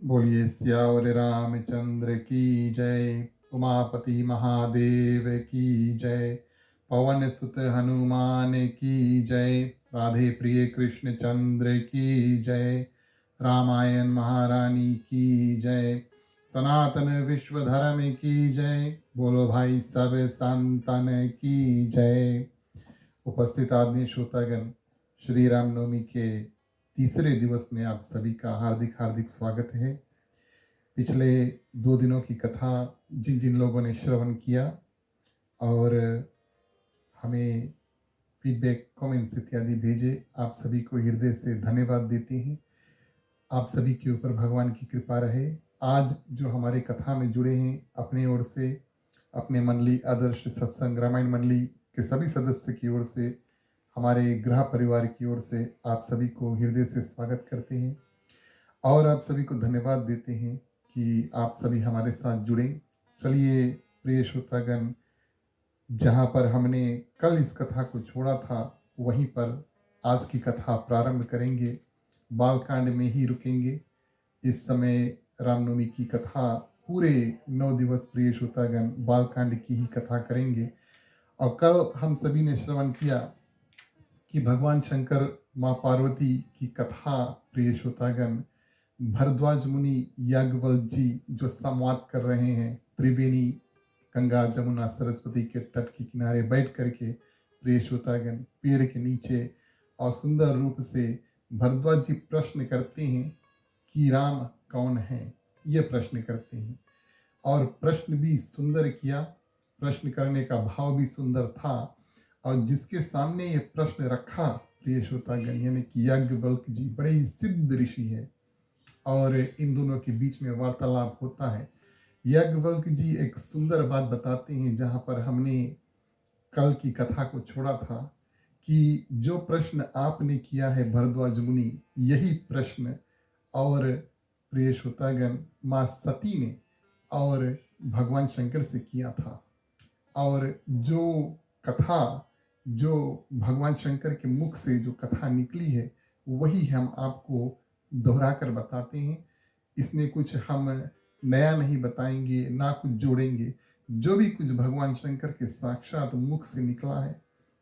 बोलिए सियावर रामचंद्र की जय। उमापति महादेव की जय। पवन सुत हनुमान की जय। राधे प्रिय कृष्ण चंद्र की जय। रामायण महारानी की जय। सनातन विश्व धर्म की जय। बोलो भाई सब संतन की जय। उपस्थित आदमी श्रोतागण, श्री रामनवमी के तीसरे दिवस में आप सभी का हार्दिक हार्दिक स्वागत है। पिछले 2 दिनों की कथा जिन जिन लोगों ने श्रवण किया और हमें फीडबैक कमेंट्स इत्यादि भेजे, आप सभी को हृदय से धन्यवाद देते हैं। आप सभी के ऊपर भगवान की कृपा रहे। आज जो हमारे कथा में जुड़े हैं, अपने ओर से, अपने मंडली आदर्श सत्संग रामायण मंडली के सभी सदस्य की ओर से, हमारे गृह परिवार की ओर से आप सभी को हृदय से स्वागत करते हैं और आप सभी को धन्यवाद देते हैं कि आप सभी हमारे साथ जुड़े। चलिए प्रिय श्रोतागण, जहाँ पर हमने कल इस कथा को छोड़ा था वहीं पर आज की कथा प्रारंभ करेंगे। बालकांड में ही रुकेंगे। इस समय रामनवमी की कथा पूरे 9 दिवस प्रिय श्रोतागण बालकांड की ही कथा करेंगे। और कल हम सभी ने श्रवण किया कि भगवान शंकर माँ पार्वती की कथा प्रिय श्रोतागण भरद्वाज मुनि याज्ञवल्क्य जी जो संवाद कर रहे हैं त्रिवेणी गंगा जमुना सरस्वती के तट के किनारे बैठ करके प्रिय श्रोतागण पेड़ के नीचे और सुंदर रूप से भरद्वाज जी प्रश्न करते हैं कि राम कौन है। ये प्रश्न करते हैं और प्रश्न भी सुंदर किया, प्रश्न करने का भाव भी सुंदर था। और जिसके सामने ये प्रश्न रखा प्रिय श्रोतागण यानी कि याज्ञवल्क्य जी बड़े ही सिद्ध ऋषि है और इन दोनों के बीच में वार्तालाप होता है। याज्ञवल्क्य जी एक सुंदर बात बताते हैं जहाँ पर हमने कल की कथा को छोड़ा था कि जो प्रश्न आपने किया है भरद्वाज मुनि, यही प्रश्न और प्रिय श्रोतागण माँ सती ने और भगवान शंकर से किया था। और जो कथा जो भगवान शंकर के मुख से जो कथा निकली है वही हम आपको दोहरा कर बताते हैं। इसमें कुछ हम नया नहीं बताएंगे, ना कुछ जोड़ेंगे। जो भी कुछ भगवान शंकर के साक्षात मुख से निकला है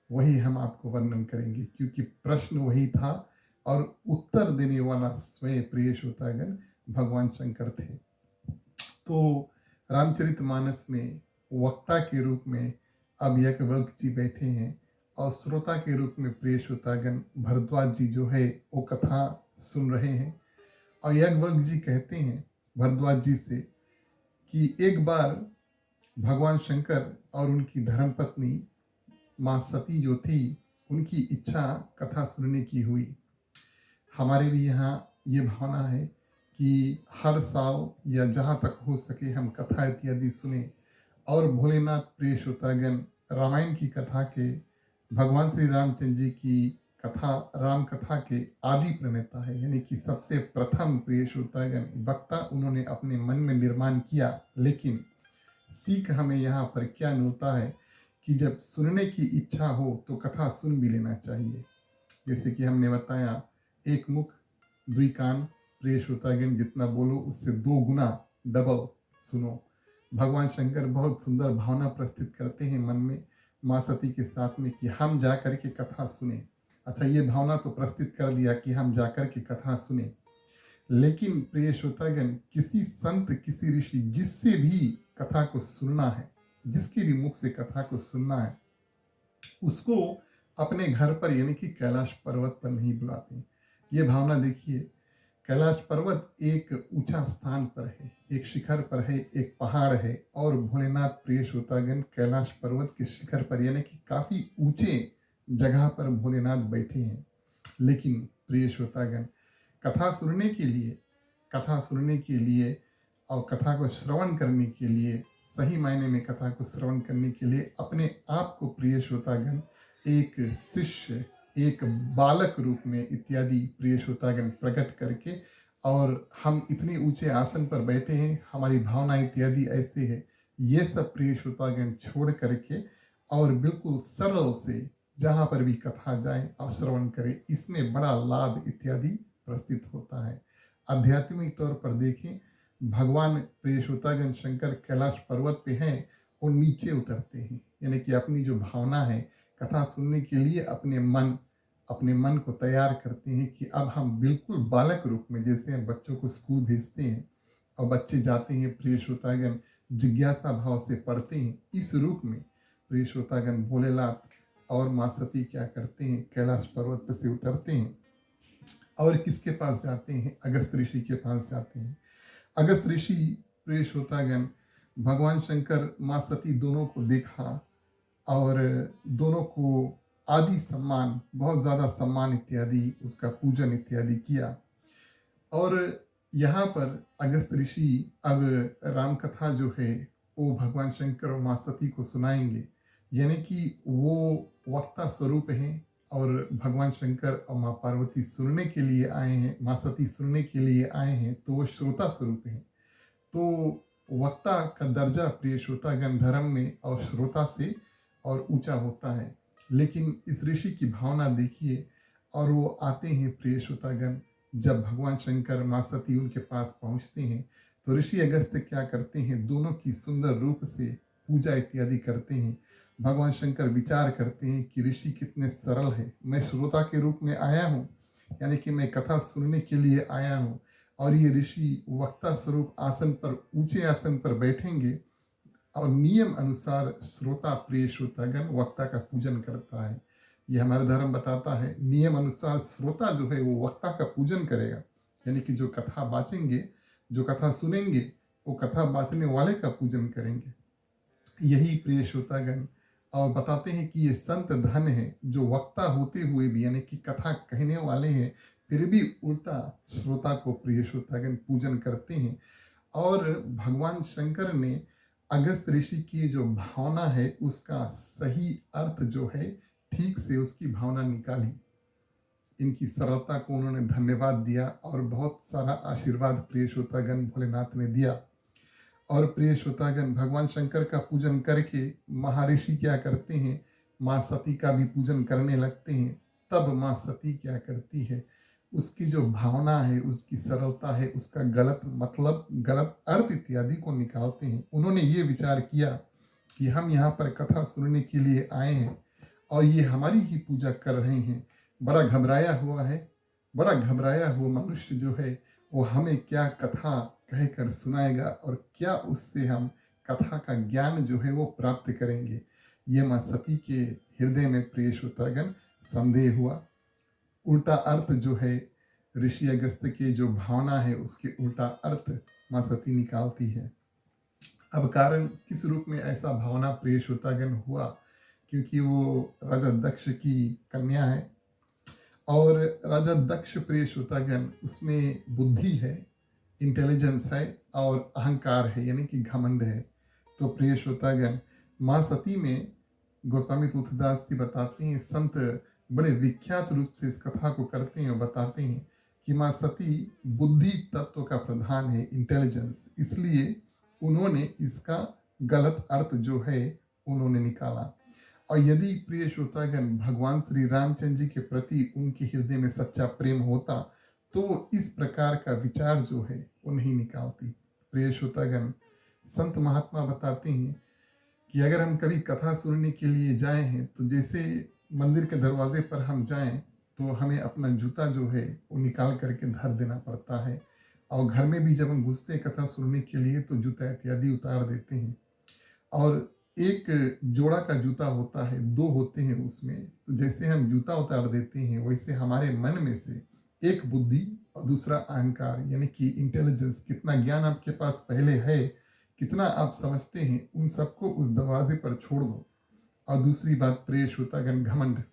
वही हम आपको वर्णन करेंगे, क्योंकि प्रश्न वही था और उत्तर देने वाला स्वयं प्रिय श्रोतागण भगवान शंकर थे। तो रामचरितमानस में वक्ता के रूप में अब याज्ञवल्क्य जी बैठे हैं और श्रोता के रूप में प्रिय श्रोतागण भरद्वाज जी जो है वो कथा सुन रहे हैं। और याज्ञवल्क्य जी कहते हैं भरद्वाज जी से कि एक बार भगवान शंकर और उनकी धर्मपत्नी माँ सती जो थी उनकी इच्छा कथा सुनने की हुई। हमारे भी यहाँ ये भावना है कि हर साल या जहाँ तक हो सके हम कथा इत्यादि सुने। और भोलेनाथ प्रिय श्रोतागण रामायण की कथा के भगवान श्री रामचंद्र जी की कथा राम कथा के आदि प्रणेता है, यानी कि सबसे प्रथम प्रिय श्रोतागण वक्ता उन्होंने अपने मन में निर्माण किया। लेकिन सीख हमें यहाँ पर क्या मिलता है कि जब सुनने की इच्छा हो तो कथा सुन भी लेना चाहिए। जैसे कि हमने बताया एक मुख दुई कान, प्रिय श्रोतागण जितना बोलो उससे 2 गुना डबल सुनो। भगवान शंकर बहुत सुंदर भावना प्रस्तुत करते हैं मन में माँ सती के साथ में कि हम जा कर के कथा सुने। अच्छा, ये भावना तो प्रस्तुत कर दिया कि हम जाकर के कथा सुने, लेकिन प्रिय श्रोतागण किसी संत किसी ऋषि जिससे भी कथा को सुनना है, जिसके भी मुख से कथा को सुनना है, उसको अपने घर पर यानी कि कैलाश पर्वत पर नहीं बुलाते। ये भावना देखिए, कैलाश पर्वत एक ऊंचा स्थान पर है, एक शिखर पर है, एक पहाड़ है और भोलेनाथ प्रिय श्रोतागण कैलाश पर्वत के शिखर पर यानी कि काफी ऊंचे जगह पर भोलेनाथ बैठे हैं। लेकिन प्रिय श्रोतागण कथा सुनने के लिए और कथा को श्रवण करने के लिए, सही मायने में कथा को श्रवण करने के लिए अपने आप को प्रिय श्रोतागण एक शिष्य, एक बालक रूप में इत्यादि प्रिय श्रोतागण प्रकट करके, और हम इतने ऊंचे आसन पर बैठे हैं, हमारी भावना इत्यादि ऐसे है, ये सब प्रिय श्रोतागण छोड़ करके और बिल्कुल सरल से जहाँ पर भी कथा जाए और श्रवण करें, इसमें बड़ा लाभ इत्यादि प्रस्तुत होता है। आध्यात्मिक तौर पर देखें, भगवान प्रिय श्रोतागण शंकर कैलाश पर्वत पे हैं और नीचे उतरते हैं, यानी कि अपनी जो भावना है कथा सुनने के लिए अपने मन को तैयार करते हैं कि अब हम बिल्कुल बालक रूप में, जैसे हम बच्चों को स्कूल भेजते हैं और बच्चे जाते हैं प्रिय श्रोतागण जिज्ञासा भाव से पढ़ते हैं, इस रूप में प्रिय श्रोतागण भोलेनाथ और माँ सती क्या करते हैं, कैलाश पर्वत पर से उतरते हैं और किसके पास जाते हैं, अगस्त ऋषि के पास जाते हैं। अगस्त ऋषि प्रिय श्रोतागण भगवान शंकर माँ सती दोनों को देखा और दोनों को आदि सम्मान, बहुत ज़्यादा सम्मान इत्यादि, उसका पूजन इत्यादि किया। और यहाँ पर अगस्त ऋषि अब राम कथा जो है वो भगवान शंकर और माँ सती को सुनाएंगे, यानी कि वो वक्ता स्वरूप हैं और भगवान शंकर और माँ पार्वती सुनने के लिए आए हैं, माँ सती सुनने के लिए आए हैं, तो वो श्रोता स्वरूप हैं। तो वक्ता का दर्जा प्रिय श्रोतागण धर्म में और श्रोता से और ऊंचा होता है, लेकिन इस ऋषि की भावना देखिए। और वो आते हैं प्रिय श्रोतागण, जब भगवान शंकर माँ सती उनके पास पहुँचते हैं तो ऋषि अगस्त क्या करते हैं, दोनों की सुंदर रूप से पूजा इत्यादि करते हैं। भगवान शंकर विचार करते हैं कि ऋषि कितने सरल है, मैं श्रोता के रूप में आया हूँ, यानी कि मैं कथा सुनने के लिए आया हूँ, और ये ऋषि वक्ता स्वरूप आसन पर, ऊंचे आसन पर बैठेंगे और नियम अनुसार श्रोता प्रिय श्रोतागण वक्ता का पूजन करता है। ये हमारा धर्म बताता है, नियम अनुसार श्रोता जो है वो वक्ता का पूजन करेगा, यानी कि जो कथा बाचेंगे, जो कथा सुनेंगे, वो कथा बाचने वाले का पूजन करेंगे। यही प्रिय श्रोतागण और बताते हैं कि ये संत धन है जो वक्ता होते हुए भी, यानी कि कथा कहने वाले हैं, फिर भी उल्टा श्रोता को प्रिय श्रोतागण पूजन करते हैं। और भगवान शंकर ने अगस्त ऋषि की जो भावना है उसका सही अर्थ जो है ठीक से उसकी भावना निकाली, इनकी सरलता को उन्होंने धन्यवाद दिया और बहुत सारा आशीर्वाद प्रिय श्रोतागण भोलेनाथ ने दिया। और प्रिय श्रोतागण भगवान शंकर का पूजन करके महर्षि क्या करते हैं, माँ सती का भी पूजन करने लगते हैं। तब माँ सती क्या करती है, उसकी जो भावना है, उसकी सरलता है, उसका गलत मतलब, गलत अर्थ इत्यादि को निकालते हैं। उन्होंने ये विचार किया कि हम यहाँ पर कथा सुनने के लिए आए हैं और ये हमारी ही पूजा कर रहे हैं। बड़ा घबराया हुआ मनुष्य जो है वो हमें क्या कथा कहकर सुनाएगा और क्या उससे हम कथा का ज्ञान जो है वो प्राप्त करेंगे। ये माँ सती के हृदय में प्रिय श्रोतागण संदेह हुआ। उल्टा अर्थ जो है, ऋषि अगस्त के जो भावना है उसके उल्टा अर्थ माँ सती निकालती है। अब कारण किस रूप में ऐसा भावना प्रिय श्रोतागण हुआ, क्योंकि वो राजा दक्ष की कन्या है और राजा दक्ष प्रिय श्रोतागण उसमें बुद्धि है, इंटेलिजेंस है और अहंकार है, यानी कि घमंड है। तो प्रिय श्रोतागण माँ सती में गोस्वामी तुलसीदास जी बताते हैं, संत बड़े विख्यात रूप से इस कथा को करते हैं और बताते हैं कि माँ सती बुद्धि तत्व का प्रधान है, इंटेलिजेंस, इसलिए उन्होंने इसका गलत अर्थ जो है उन्होंने निकाला। और यदि प्रिय श्रोतागण भगवान श्री रामचंद्र जी के प्रति उनके हृदय में सच्चा प्रेम होता तो वो इस प्रकार का विचार जो है वो नहीं निकालती। प्रिय श्रोतागण संत महात्मा बताते हैं कि अगर हम कभी कथा सुनने के लिए जाए हैं तो जैसे मंदिर के दरवाजे पर हम जाएं तो हमें अपना जूता जो है वो निकाल करके धर देना पड़ता है, और घर में भी जब हम घुसते हैं कथा सुनने के लिए तो जूता इत्यादि उतार देते हैं। और एक जोड़ा का जूता होता है, दो होते हैं उसमें, तो जैसे हम जूता उतार देते हैं वैसे हमारे मन में से एक बुद्धि और दूसरा अहंकार, यानी कि इंटेलिजेंस, कितना ज्ञान आपके पास पहले है, कितना आप समझते हैं, उन सबको उस दरवाजे पर छोड़ दो। और दूसरी बात प्रिय श्रोतागण घमंड,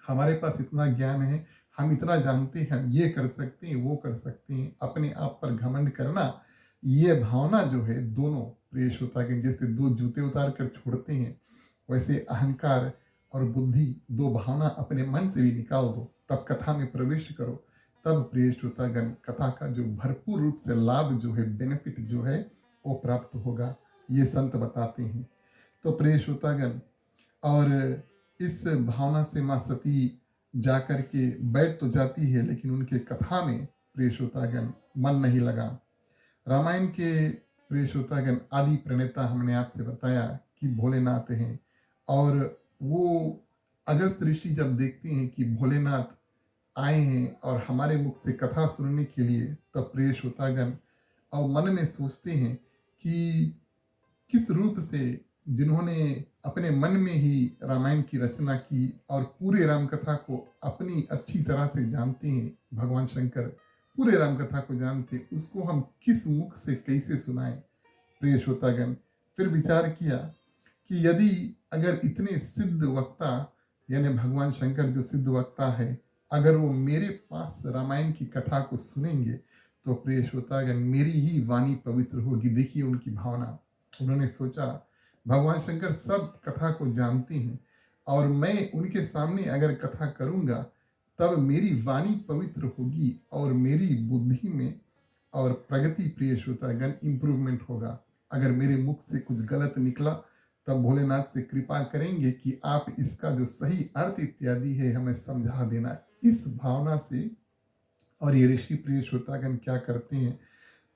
हमारे पास इतना ज्ञान है, हम इतना जानते हैं, हम ये कर सकते हैं, वो कर सकते हैं, अपने आप पर घमंड करना, ये भावना जो है दोनों प्रिय श्रोतागण जैसे दो जूते उतार कर छोड़ते हैं वैसे अहंकार और बुद्धि, दो भावना अपने मन से भी निकाल दो, तब कथा में प्रवेश करो। तब प्रिय श्रोतागण कथा का जो भरपूर रूप से लाभ जो है, बेनिफिट जो है वो प्राप्त होगा, ये संत बताते हैं। तो प्रिय श्रोतागण और इस भावना से माँ सती जा कर के बैठ तो जाती है, लेकिन उनके कथा में प्रिय श्रोतागण मन नहीं लगा। रामायण के प्रिय श्रोतागण आदि प्रणेता हमने आपसे बताया कि भोलेनाथ हैं, और वो अगस्त ऋषि जब देखते हैं कि भोलेनाथ आए हैं और हमारे मुख से कथा सुनने के लिए, तब प्रिय श्रोतागण और मन में सोचते हैं कि किस रूप से जिन्होंने अपने मन में ही रामायण की रचना की और पूरे राम कथा को अपनी अच्छी तरह से जानते हैं, भगवान शंकर पूरे राम कथा को जानते, उसको हम किस मुख से कैसे सुनाएं। प्रिय श्रोतागण फिर विचार किया कि यदि अगर इतने सिद्ध वक्ता यानी भगवान शंकर जो सिद्ध वक्ता है, अगर वो मेरे पास रामायण की कथा को सुनेंगे तो प्रिय श्रोतागण मेरी ही वाणी पवित्र होगी। देखिए उनकी भावना, उन्होंने सोचा भगवान शंकर सब कथा को जानते हैं और मैं उनके सामने अगर कथा करूंगा तब मेरी वाणी पवित्र होगी और मेरी बुद्धि में और प्रगति प्रिय श्रोतागण इम्प्रूवमेंट होगा। अगर मेरे मुख से कुछ गलत निकला तब भोलेनाथ से कृपा करेंगे कि आप इसका जो सही अर्थ इत्यादि है हमें समझा देना। इस भावना से और ये ऋषि प्रिय श्रोतागण क्या करते हैं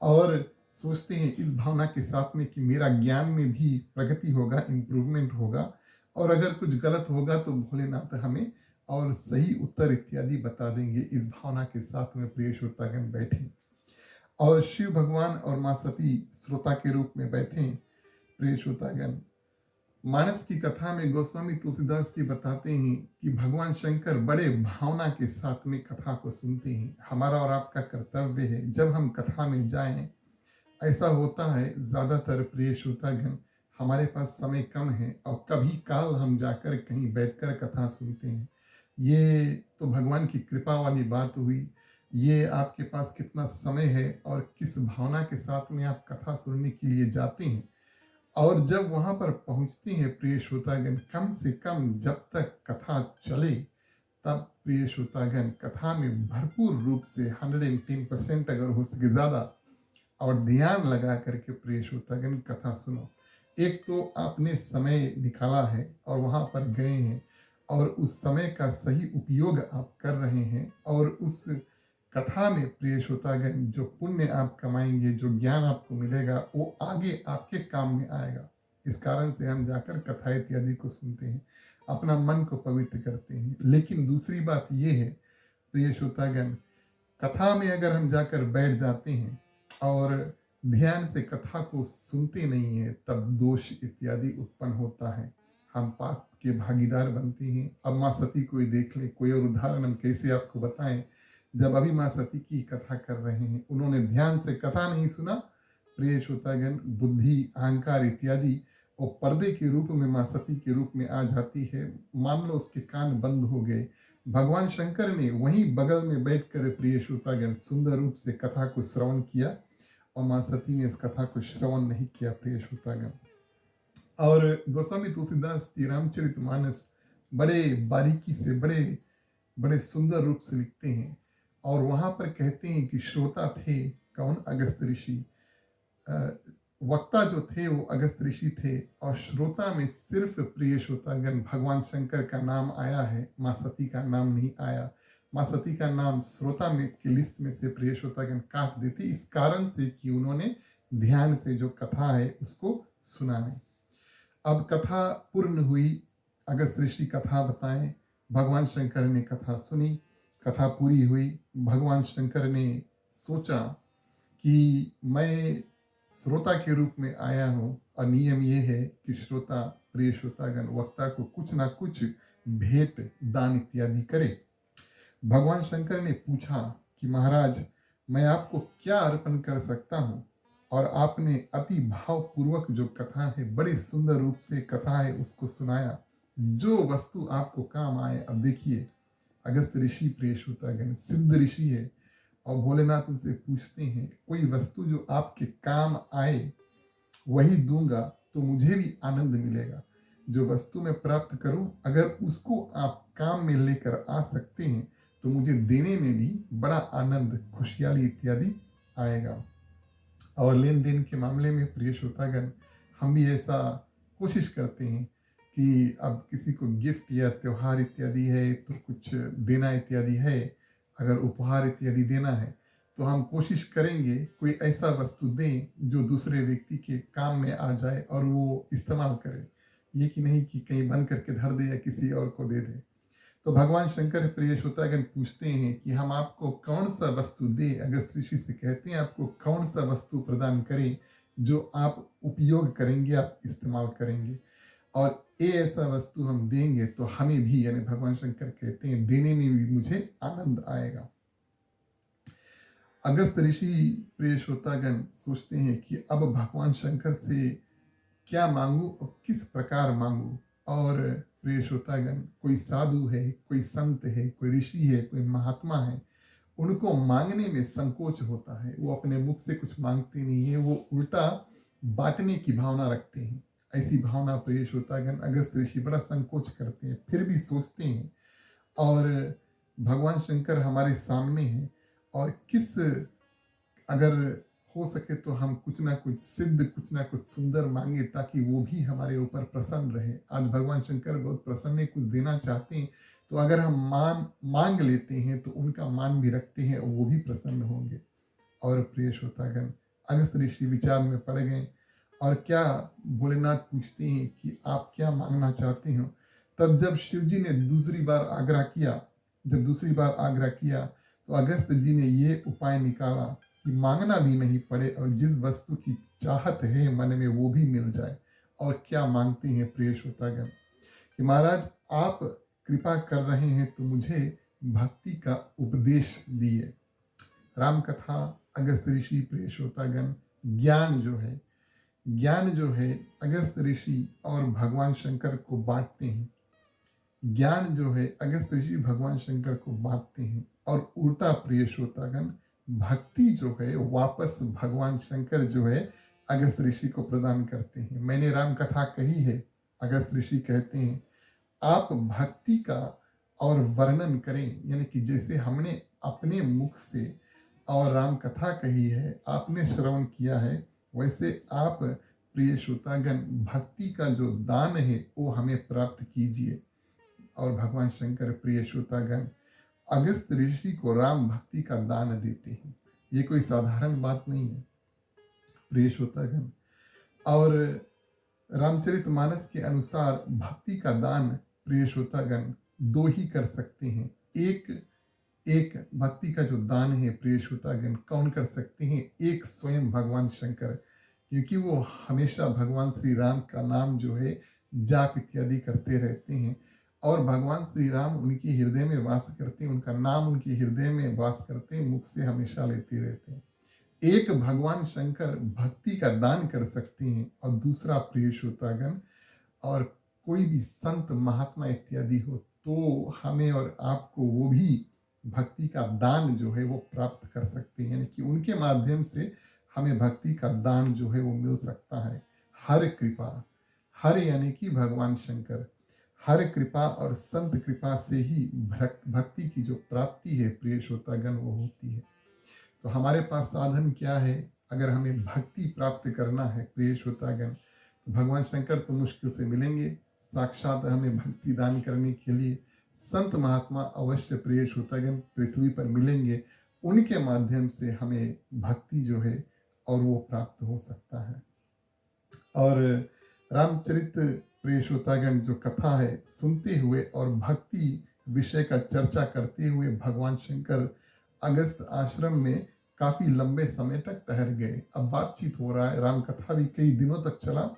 और सोचते हैं इस भावना के साथ में कि मेरा ज्ञान में भी प्रगति होगा, इम्प्रूवमेंट होगा, और अगर कुछ गलत होगा तो भोलेनाथ हमें और सही उत्तर इत्यादि बता देंगे। इस भावना के साथ में प्रिय श्रोतागण बैठे और शिव भगवान और माँ सती श्रोता के रूप में बैठे। प्रिय श्रोतागण मानस की कथा में गोस्वामी तुलसीदास जी बताते हैं कि भगवान शंकर बड़े भावना के साथ में कथा को सुनते हैं। हमारा और आपका कर्तव्य है जब हम कथा में जाएं, ऐसा होता है ज़्यादातर प्रिय श्रोतागण हमारे पास समय कम है और कभी काल हम जाकर कहीं बैठकर कथा सुनते हैं। ये तो भगवान की कृपा वाली बात हुई। ये आपके पास कितना समय है और किस भावना के साथ में आप कथा सुनने के लिए जाते हैं, और जब वहां पर पहुंचते हैं प्रिय श्रोतागण कम से कम जब तक कथा चले तब प्रिय श्रोतागण कथा में भरपूर रूप से 110% अगर हो सके ज़्यादा और ध्यान लगा करके प्रिय श्रोतागण कथा सुनो। एक तो आपने समय निकाला है और वहां पर गए हैं और उस समय का सही उपयोग आप कर रहे हैं, और उस कथा में प्रिय श्रोतागण जो पुण्य आप कमाएंगे, जो ज्ञान आपको मिलेगा वो आगे आपके काम में आएगा। इस कारण से हम जाकर कथा इत्यादि को सुनते हैं, अपना मन को पवित्र करते हैं। लेकिन दूसरी बात ये है प्रिय श्रोतागण, कथा में अगर हम जाकर बैठ जाते हैं और ध्यान से कथा को सुनते नहीं है तब दोष इत्यादि उत्पन्न होता है, हम पाप के भागीदार बनते हैं। अब माँ सती को ही देख ले, कोई और उदाहरण हम कैसे आपको बताएं। जब अभी माँ सती की कथा कर रहे हैं, उन्होंने ध्यान से कथा नहीं सुना, प्रिय श्रोतागण बुद्धि अहंकार इत्यादि वो पर्दे के रूप में माँ सती के रूप में आ जाती है। मान लो उसके कान बंद हो गए। भगवान शंकर ने वहीं बगल में बैठकर प्रिय श्रोतागण सुंदर रूप से कथा को श्रवण किया और माँ सती ने इस कथा को श्रवण नहीं किया प्रिय श्रोतागण। और गोस्वामी तुलसीदास जी रामचरितमानस बड़े बारीकी से बड़े बड़े सुंदर रूप से लिखते हैं और वहां पर कहते हैं कि श्रोता थे कौन, अगस्त ऋषि। वक्ता जो थे वो अगस्त ऋषि थे और श्रोता में सिर्फ प्रिय श्रोतागण भगवान शंकर का नाम आया है, माँ सती का नाम नहीं आया। माँ सती का नाम श्रोता में की लिस्ट में से प्रिय श्रोतागण काट देते, इस कारण से कि उन्होंने ध्यान से जो कथा है उसको सुना नहीं। अब कथा पूर्ण हुई, अगस्त ऋषि कथा बताएं, भगवान शंकर ने कथा सुनी, कथा पूरी हुई। भगवान शंकर ने सोचा कि मैं श्रोता के रूप में आया हूँ और नियम ये है कि श्रोता प्रिय श्रोतागण वक्ता को कुछ ना कुछ भेंट दान इत्यादि करे। भगवान शंकर ने पूछा कि महाराज मैं आपको क्या अर्पण कर सकता हूँ, और आपने अति भावपूर्वक जो कथा है, बड़े सुंदर रूप से कथा है उसको सुनाया, जो वस्तु आपको काम आए। अब देखिए अगस्त ऋषि प्रिय श्रोतागण सिद्ध ऋषि है और भोलेनाथ उनसे पूछते हैं कोई वस्तु जो आपके काम आए वही दूंगा तो मुझे भी आनंद मिलेगा। जो वस्तु मैं प्राप्त करूं अगर उसको आप काम में लेकर आ सकते हैं तो मुझे देने में भी बड़ा आनंद, खुशहाली इत्यादि आएगा। और लेन देन के मामले में प्रिय श्रोतागण हम भी ऐसा कोशिश करते हैं कि अब किसी को गिफ्ट या त्योहार इत्यादि है तो कुछ देना इत्यादि है, अगर उपहार इत्यादि देना है तो हम कोशिश करेंगे कोई ऐसा वस्तु दें जो दूसरे व्यक्ति के काम में आ जाए और वो इस्तेमाल करे, ये कि नहीं कि कहीं बंद करके धर दे या किसी और को दे दे। तो भगवान शंकर प्रिय श्रोतागण पूछते हैं कि हम आपको कौन सा वस्तु दे। अगस्त ऋषि से कहते हैं आपको कौन सा वस्तु प्रदान करें जो आप उपयोग करेंगे, आप इस्तेमाल करेंगे, और ये ऐसा वस्तु हम देंगे तो हमें भी, यानी भगवान शंकर कहते हैं, देने में भी मुझे आनंद आएगा। अगस्त ऋषि प्रिय श्रोतागण सोचते हैं कि अब भगवान शंकर से क्या मांगू और किस प्रकार मांगू। और प्रिय श्रोतागण, कोई साधु है, कोई संत है, कोई ऋषि है, कोई महात्मा है, उनको मांगने में संकोच होता है। वो अपने मुख से कुछ मांगते नहीं है, वो उल्टा बांटने की भावना रखते हैं। ऐसी भावना प्रिय श्रोतागण अगस्त ऋषि बड़ा संकोच करते हैं, फिर भी सोचते हैं। और भगवान शंकर हमारे सामने हैं, और किस, अगर हो सके तो हम कुछ ना कुछ सिद्ध, कुछ ना कुछ सुंदर मांगे ताकि वो भी हमारे ऊपर प्रसन्न रहे। आज भगवान शंकर बहुत प्रसन्न है, कुछ देना चाहते हैं, तो अगर हम मांग लेते हैं तो उनका मान भी रखते हैं और वो भी प्रसन्न होंगे। और प्रिय श्रोतागण, अगस्त ऋषि विचार में पड़ गए और क्या भोलेनाथ पूछते हैं कि आप क्या मांगना चाहते हो। तब जब शिव जी ने दूसरी बार आग्रह किया तो अगस्त जी ने ये उपाय निकाला कि मांगना भी नहीं पड़े और जिस वस्तु की चाहत है मन में वो भी मिल जाए। और क्या मांगते हैं प्रिय श्रोतागण कि महाराज आप कृपा कर रहे हैं तो मुझे भक्ति का उपदेश दिए। राम कथा अगस्त ऋषि प्रिय श्रोतागण, ज्ञान जो है अगस्त ऋषि और भगवान शंकर को बांटते हैं। ज्ञान जो है अगस्त ऋषि भगवान शंकर को बांटते हैं, और उल्टा प्रिय श्रोतागण, भक्ति जो है वापस भगवान शंकर जो है अगस्त ऋषि को प्रदान करते हैं। मैंने राम कथा कही है, अगस्त ऋषि कहते हैं आप भक्ति का और वर्णन करें, यानी कि जैसे हमने अपने मुख से और राम कथा कही है, आपने श्रवण किया है, वैसे आप प्रिय श्रोतागण भक्ति का जो दान है वो हमें प्राप्त कीजिए। और भगवान शंकर प्रिय श्रोतागण अगस्त ऋषि को राम भक्ति का दान देते हैं। ये कोई साधारण बात नहीं है प्रिय श्रोतागण। और रामचरितमानस के अनुसार भक्ति का दान प्रिय श्रोतागण दो ही कर सकते हैं। एक भक्ति का जो दान है प्रिय श्रोतागण कौन कर सकते हैं? एक स्वयं भगवान शंकर, क्योंकि वो हमेशा भगवान श्री राम का नाम जो है जाप इत्यादि करते रहते हैं, और भगवान श्री राम उनके हृदय में वास करते हैं, उनका नाम उनके हृदय में वास करते हैं, मुख से हमेशा लेते रहते हैं। एक भगवान शंकर भक्ति का दान कर सकते हैं, और दूसरा प्रिय श्रोतागण, और कोई भी संत महात्मा इत्यादि हो तो हमें और आपको वो भी भक्ति का दान जो है वो प्राप्त कर सकते हैं, यानी कि उनके माध्यम से हमें भक्ति का दान जो है वो मिल सकता है। हर कृपा, हर यानी कि भगवान शंकर, हर कृपा और संत कृपा से ही भक्ति की जो प्राप्ति है प्रिय श्रोतागण वो होती है। तो हमारे पास साधन क्या है? अगर हमें भक्ति प्राप्त करना है प्रिय श्रोतागण, तो भगवान शंकर तो मुश्किल से मिलेंगे, साक्षात हमें भक्ति दान करने के लिए संत महात्मा अवश्य प्रिय श्रोतागण पृथ्वी पर मिलेंगे, उनके माध्यम से हमें भक्ति जो है और वो प्राप्त हो सकता है। और रामचरित प्रिय श्रोतागण जो कथा है सुनते हुए और भक्ति विषय का चर्चा करते हुए भगवान शंकर अगस्त आश्रम में काफी लंबे समय तक ठहर गए। अब बातचीत हो रहा है, राम कथा भी कई दिनों तक चला।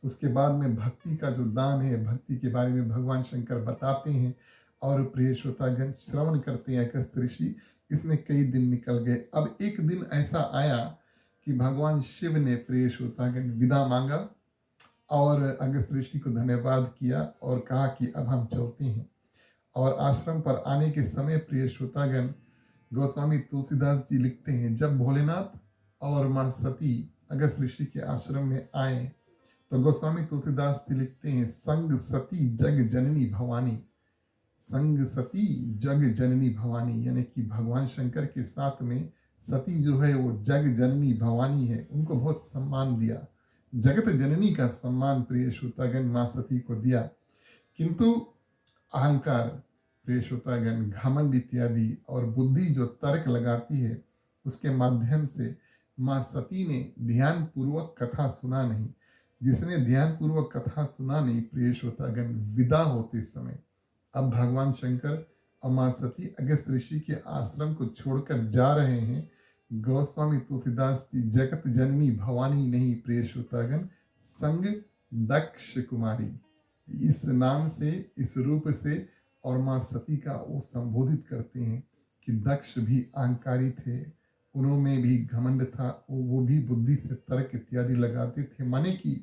उसके बाद में भक्ति का जो दान है, भक्ति के बारे में भगवान शंकर बताते हैं और प्रिय श्रोतागण श्रवण करते हैं अगस्त ऋषि। इसमें कई दिन निकल गए। अब एक दिन ऐसा आया कि भगवान शिव ने प्रिय श्रोतागण विदा मांगा और अगस्त ऋषि को धन्यवाद किया और कहा कि अब हम चलते हैं। और आश्रम पर आने के समय प्रिय श्रोतागण गोस्वामी तुलसीदास जी लिखते हैं, जब भोलेनाथ और मां सती अगस्त ऋषि के आश्रम में आए तो गोस्वामी तुलसीदास जी लिखते हैं, संग सती जग जननी भवानी, संग सती जग जननी भवानी, यानी कि भगवान शंकर के साथ में सती जो है वो जग जननी भवानी है, उनको बहुत सम्मान दिया, जगत जननी का सम्मान प्रिय श्रोतागण मां सती को दिया। किंतु अहंकार प्रिय श्रोतागण, घमंड इत्यादि और बुद्धि जो तर्क लगाती है उसके माध्यम से माँ सती ने ध्यान पूर्वक कथा सुना नहीं। जिसने ध्यान पूर्वक कथा सुना नहीं, प्रिय श्रोतागण, विदा होते समय अब भगवान शंकर और माँ सती अगस्त ऋषि के आश्रम को छोड़कर जा रहे हैं। गोस्वामी तुलसीदास की जगत जननी भवानी नहीं, प्रिय श्रोतागण, संग दक्ष कुमारी, इस नाम से, इस रूप से और माँ सती का वो संबोधित करते हैं कि दक्ष भी अहंकारी थे, उन्होंने भी घमंड था, वो भी बुद्धि से तर्क इत्यादि लगाते थे। माने कि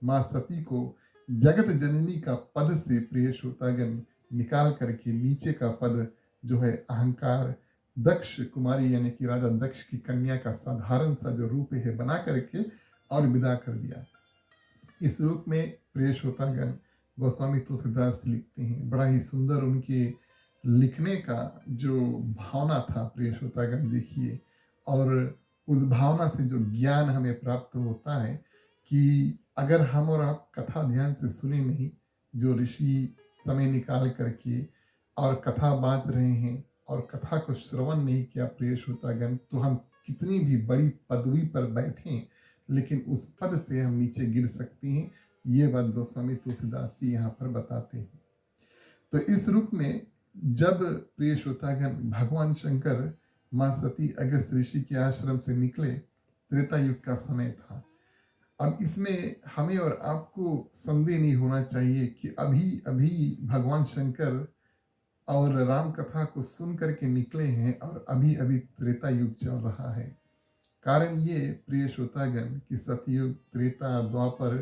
माँ सती को जगत जननी का पद से, प्रिय श्रोतागण, निकाल करके नीचे का पद जो है अहंकार, दक्ष कुमारी यानी कि राजा दक्ष की कन्या का साधारण सा जो रूप है बना करके और विदा कर दिया। इस रूप में, प्रिय श्रोतागण, गोस्वामी तुलसीदास लिखते हैं। बड़ा ही सुंदर उनके लिखने का जो भावना था, प्रिय श्रोतागण, देखिए। और उस भावना से जो ज्ञान हमें प्राप्त होता है कि अगर हम और आप कथा ध्यान से सुने नहीं, जो ऋषि समय निकाल करके और कथा बाँच रहे हैं और कथा को श्रवण नहीं किया, प्रिय श्रोतागण, तो हम कितनी भी बड़ी पदवी पर बैठें, लेकिन उस पद से हम नीचे गिर सकते हैं। ये बात गोस्वामी तुलसीदास जी यहाँ पर बताते हैं। तो इस रूप में जब, प्रिय श्रोतागण, भगवान शंकर माँ सती अगस्त ऋषि के आश्रम से निकले, त्रेता युग का समय था। अब इसमें हमें और आपको संदेह नहीं होना चाहिए कि अभी अभी भगवान शंकर और राम कथा को सुन करके निकले हैं और अभी अभी त्रेता युग चल रहा है। कारण ये, प्रिय श्रोतागण, कि सतयुग, त्रेता, द्वापर,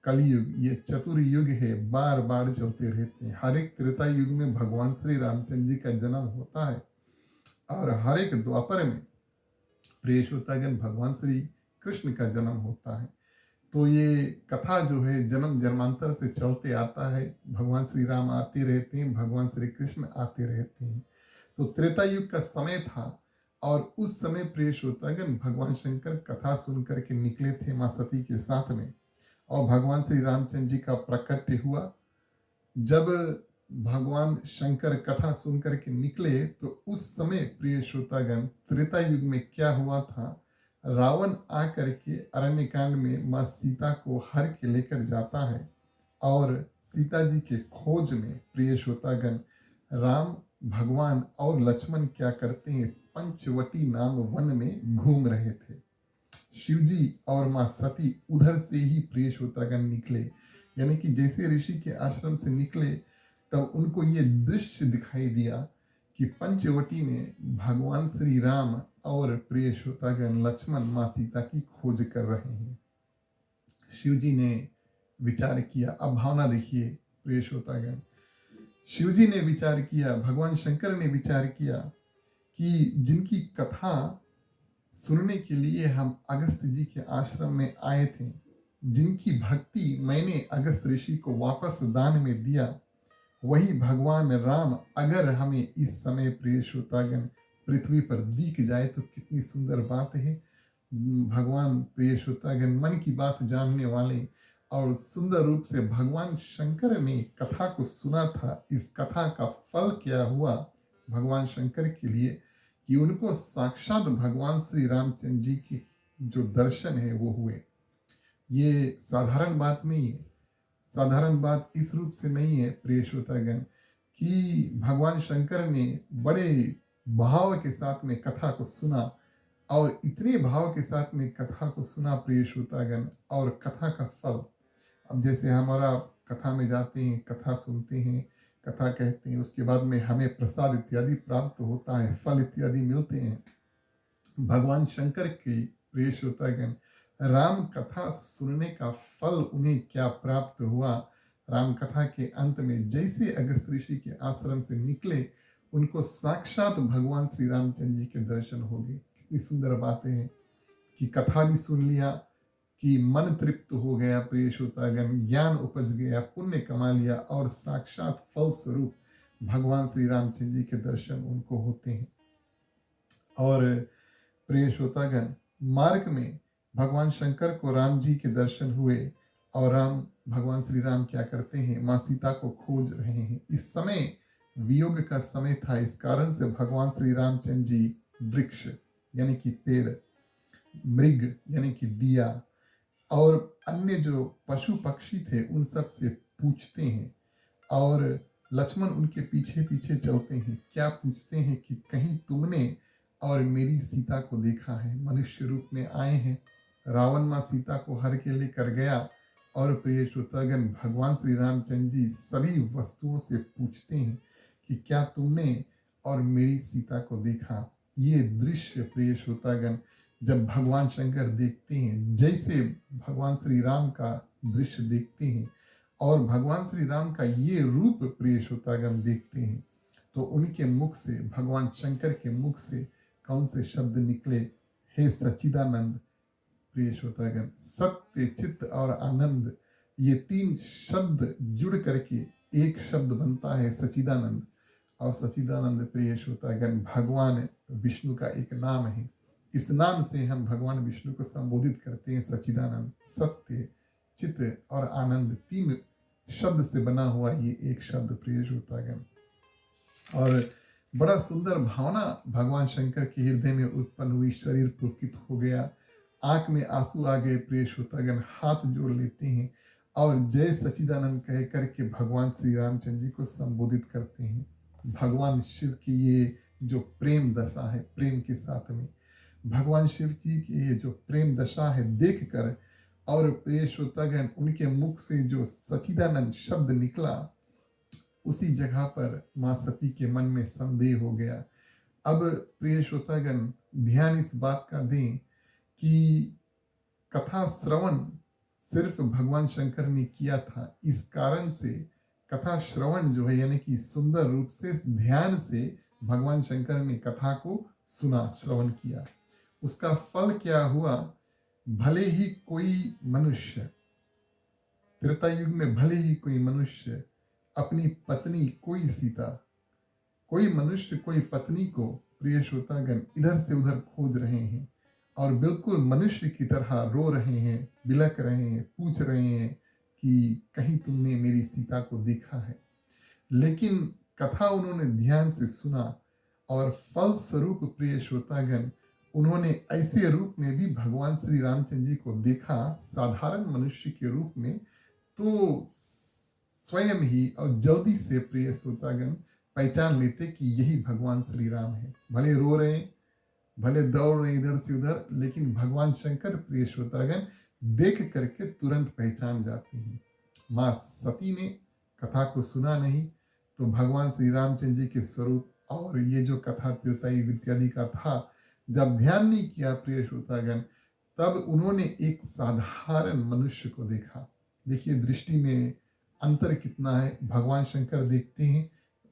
कलयुग, ये चतुर्युग है, बार बार चलते रहते हैं। हर एक त्रेता युग में भगवान श्री रामचंद्र जी का जन्म होता है और हर एक द्वापर में, प्रिय श्रोतागण, भगवान श्री कृष्ण का जन्म होता है। तो ये कथा जो है जन्म जन्मांतर से चलते आता है। भगवान श्री राम आते रहते हैं, भगवान श्री कृष्ण आते रहते हैं। तो त्रेता युग का समय था और उस समय, प्रिय श्रोतागण, भगवान शंकर कथा सुन करके निकले थे माँ सती के साथ में और भगवान श्री रामचंद्र जी का प्रकट हुआ। जब भगवान शंकर कथा सुन करके निकले तो उस समय, प्रिय श्रोतागण, त्रेता युग में क्या हुआ था, रावण आकर के अरण्य कांड में माँ सीता को हर के लेकर जाता है और सीता जी के खोज में, प्रिय श्रोतागण, राम भगवान और लक्ष्मण क्या करते हैं, पंचवटी नाम वन में घूम रहे थे। शिव जी और माँ सती उधर से ही, प्रिय श्रोतागण, निकले। यानी कि जैसे ऋषि के आश्रम से निकले तब उनको ये दृश्य दिखाई दिया कि पंचवटी में भगवान श्री राम और, प्रिय श्रोतागण, लक्ष्मण माँ सीता की खोज कर रहे हैं। शिव जी ने विचार किया। अब भावना देखिए, प्रिय श्रोतागण, शिव जी ने विचार किया, भगवान शंकर ने विचार किया कि जिनकी कथा सुनने के लिए हम अगस्त जी के आश्रम में आए थे, जिनकी भक्ति मैंने अगस्त ऋषि को वापस दान में दिया, वही भगवान राम अगर हमें इस समय, प्रिय श्रोतागण, पृथ्वी पर दिख जाए तो कितनी सुंदर बात है। भगवान, प्रिय श्रोतागण, मन की बात जानने वाले और सुंदर रूप से भगवान शंकर ने कथा को सुना था। इस कथा का फल क्या हुआ भगवान शंकर के लिए कि उनको साक्षात भगवान श्री रामचंद्र जी के जो दर्शन है वो हुए। ये साधारण बात नहीं है। साधारण बात इस रूप से नहीं है, प्रिय श्रोतागण, कि भगवान शंकर ने बड़े भाव के साथ में कथा को सुना और इतने भाव के साथ में कथा को सुना, प्रिय श्रोतागण, और कथा का फल। अब जैसे हमारा कथा में जाते हैं, कथा सुनते हैं, कथा कहते हैं, उसके बाद में हमें प्रसाद इत्यादि प्राप्त होता है, फल इत्यादि मिलते हैं। भगवान शंकर के, प्रिय श्रोतागण, राम कथा सुनने का फल उन्हें क्या प्राप्त हुआ। राम कथा के अंत में जैसे अगस्त ऋषि के आश्रम से निकले, उनको साक्षात भगवान श्री रामचंद्र जी के दर्शन हो गए। कितनी सुंदर बातें हैं कि कथा भी सुन लिया, कि मन तृप्त हो गया, प्रिय श्रोतागण, ज्ञान उपज गया, पुण्य कमा लिया और साक्षात फल स्वरूप भगवान श्री रामचंद्र जी के दर्शन उनको होते हैं। और प्रिय श्रोतागण, मार्ग में भगवान शंकर को राम जी के दर्शन हुए और भगवान श्री राम क्या करते हैं, माँ सीता को खोज रहे हैं। इस समय वियोग का समय था, इस कारण से भगवान श्री रामचंद्र जी वृक्ष यानी कि पेड़, मृग यानी कि दिया, और अन्य जो पशु पक्षी थे उन सब से पूछते हैं। और लक्ष्मण उनके पीछे पीछे चलते हैं। क्या पूछते हैं कि कहीं तुमने और मेरी सीता को देखा है? मनुष्य रूप में आए हैं, रावण माँ सीता को हर के लेकर गया। और प्रिय श्रोतागण, भगवान श्री रामचंद्र जी सभी वस्तुओं से पूछते हैं कि क्या तुमने और मेरी सीता को देखा? ये दृश्य प्रिय श्रोतागण जब भगवान शंकर देखते हैं, जैसे भगवान श्री राम का दृश्य देखते हैं और भगवान श्री राम का ये रूप प्रिय श्रोतागण देखते हैं, तो उनके मुख से, भगवान शंकर के मुख से कौन से शब्द निकले? हे सच्चिदानंद। प्रिय श्रोतागण, सत्य, चित्त और आनंद, ये तीन शब्द जुड़ करके एक शब्द बनता है सच्चिदानंद। और सच्चिदानंद प्रिय श्रोतागण भगवान विष्णु का एक नाम है। इस नाम से हम भगवान विष्णु को संबोधित करते हैं सच्चिदानंद। सत्य, चित्त और आनंद, तीन शब्द से बना हुआ ये एक शब्द प्रिय श्रोतागण। और बड़ा सुंदर भावना भगवान शंकर के हृदय में उत्पन्न हुई, शरीर पुलकित हो गया, आंख में आंसू आ गए। प्रिय श्रोतागण हाथ जोड़ लेते हैं और जय सच्चिदानंद कह करके भगवान श्री रामचंद्र जी को संबोधित करते हैं। भगवान शिव की ये जो प्रेम दशा है, प्रेम के साथ में भगवान शिव जी की ये जो प्रेम दशा है देखकर, और प्रिय श्रोतागण उनके मुख से जो सच्चिदानंद शब्द निकला, उसी जगह पर मां सती के मन में संदेह हो गया। अब प्रिय श्रोतागण ध्यान इस बात का दें कि कथा श्रवण सिर्फ भगवान शंकर ने किया था। इस कारण से कथा श्रवण जो है, यानी कि सुंदर रूप से ध्यान से भगवान शंकर ने कथा को सुना, श्रवण किया। उसका फल क्या हुआ? भले ही कोई मनुष्य, त्रेता युग में भले ही कोई मनुष्य अपनी पत्नी, कोई सीता, कोई मनुष्य कोई पत्नी को प्रिय श्रोतागण इधर से उधर खोज रहे हैं और बिल्कुल मनुष्य की तरह रो रहे हैं, बिलक रहे हैं, पूछ रहे हैं कि कहीं तुमने मेरी सीता को देखा है। लेकिन कथा उन्होंने ध्यान से सुना और फल स्वरूप प्रिय श्रोतागण उन्होंने ऐसे रूप में भी भगवान श्री रामचंद्र जी को देखा, साधारण मनुष्य के रूप में। तो स्वयं ही और जल्दी से प्रिय श्रोतागण पहचान लेते कि यही भगवान श्री राम है। भले रो रहे, भले दौड़ रहे इधर से उधर, लेकिन भगवान शंकर प्रिय श्रोतागण देख करके तुरंत पहचान जाते हैं। माँ सती ने कथा को सुना नहीं, तो भगवान श्री रामचंद्र जी के स्वरूप और ये जो कथा त्रेता युग इत्यादि का था, जब ध्यान नहीं किया प्रिय श्रोतागण, तब उन्होंने एक साधारण मनुष्य को देखा। देखिए दृष्टि में अंतर कितना है। भगवान शंकर देखते हैं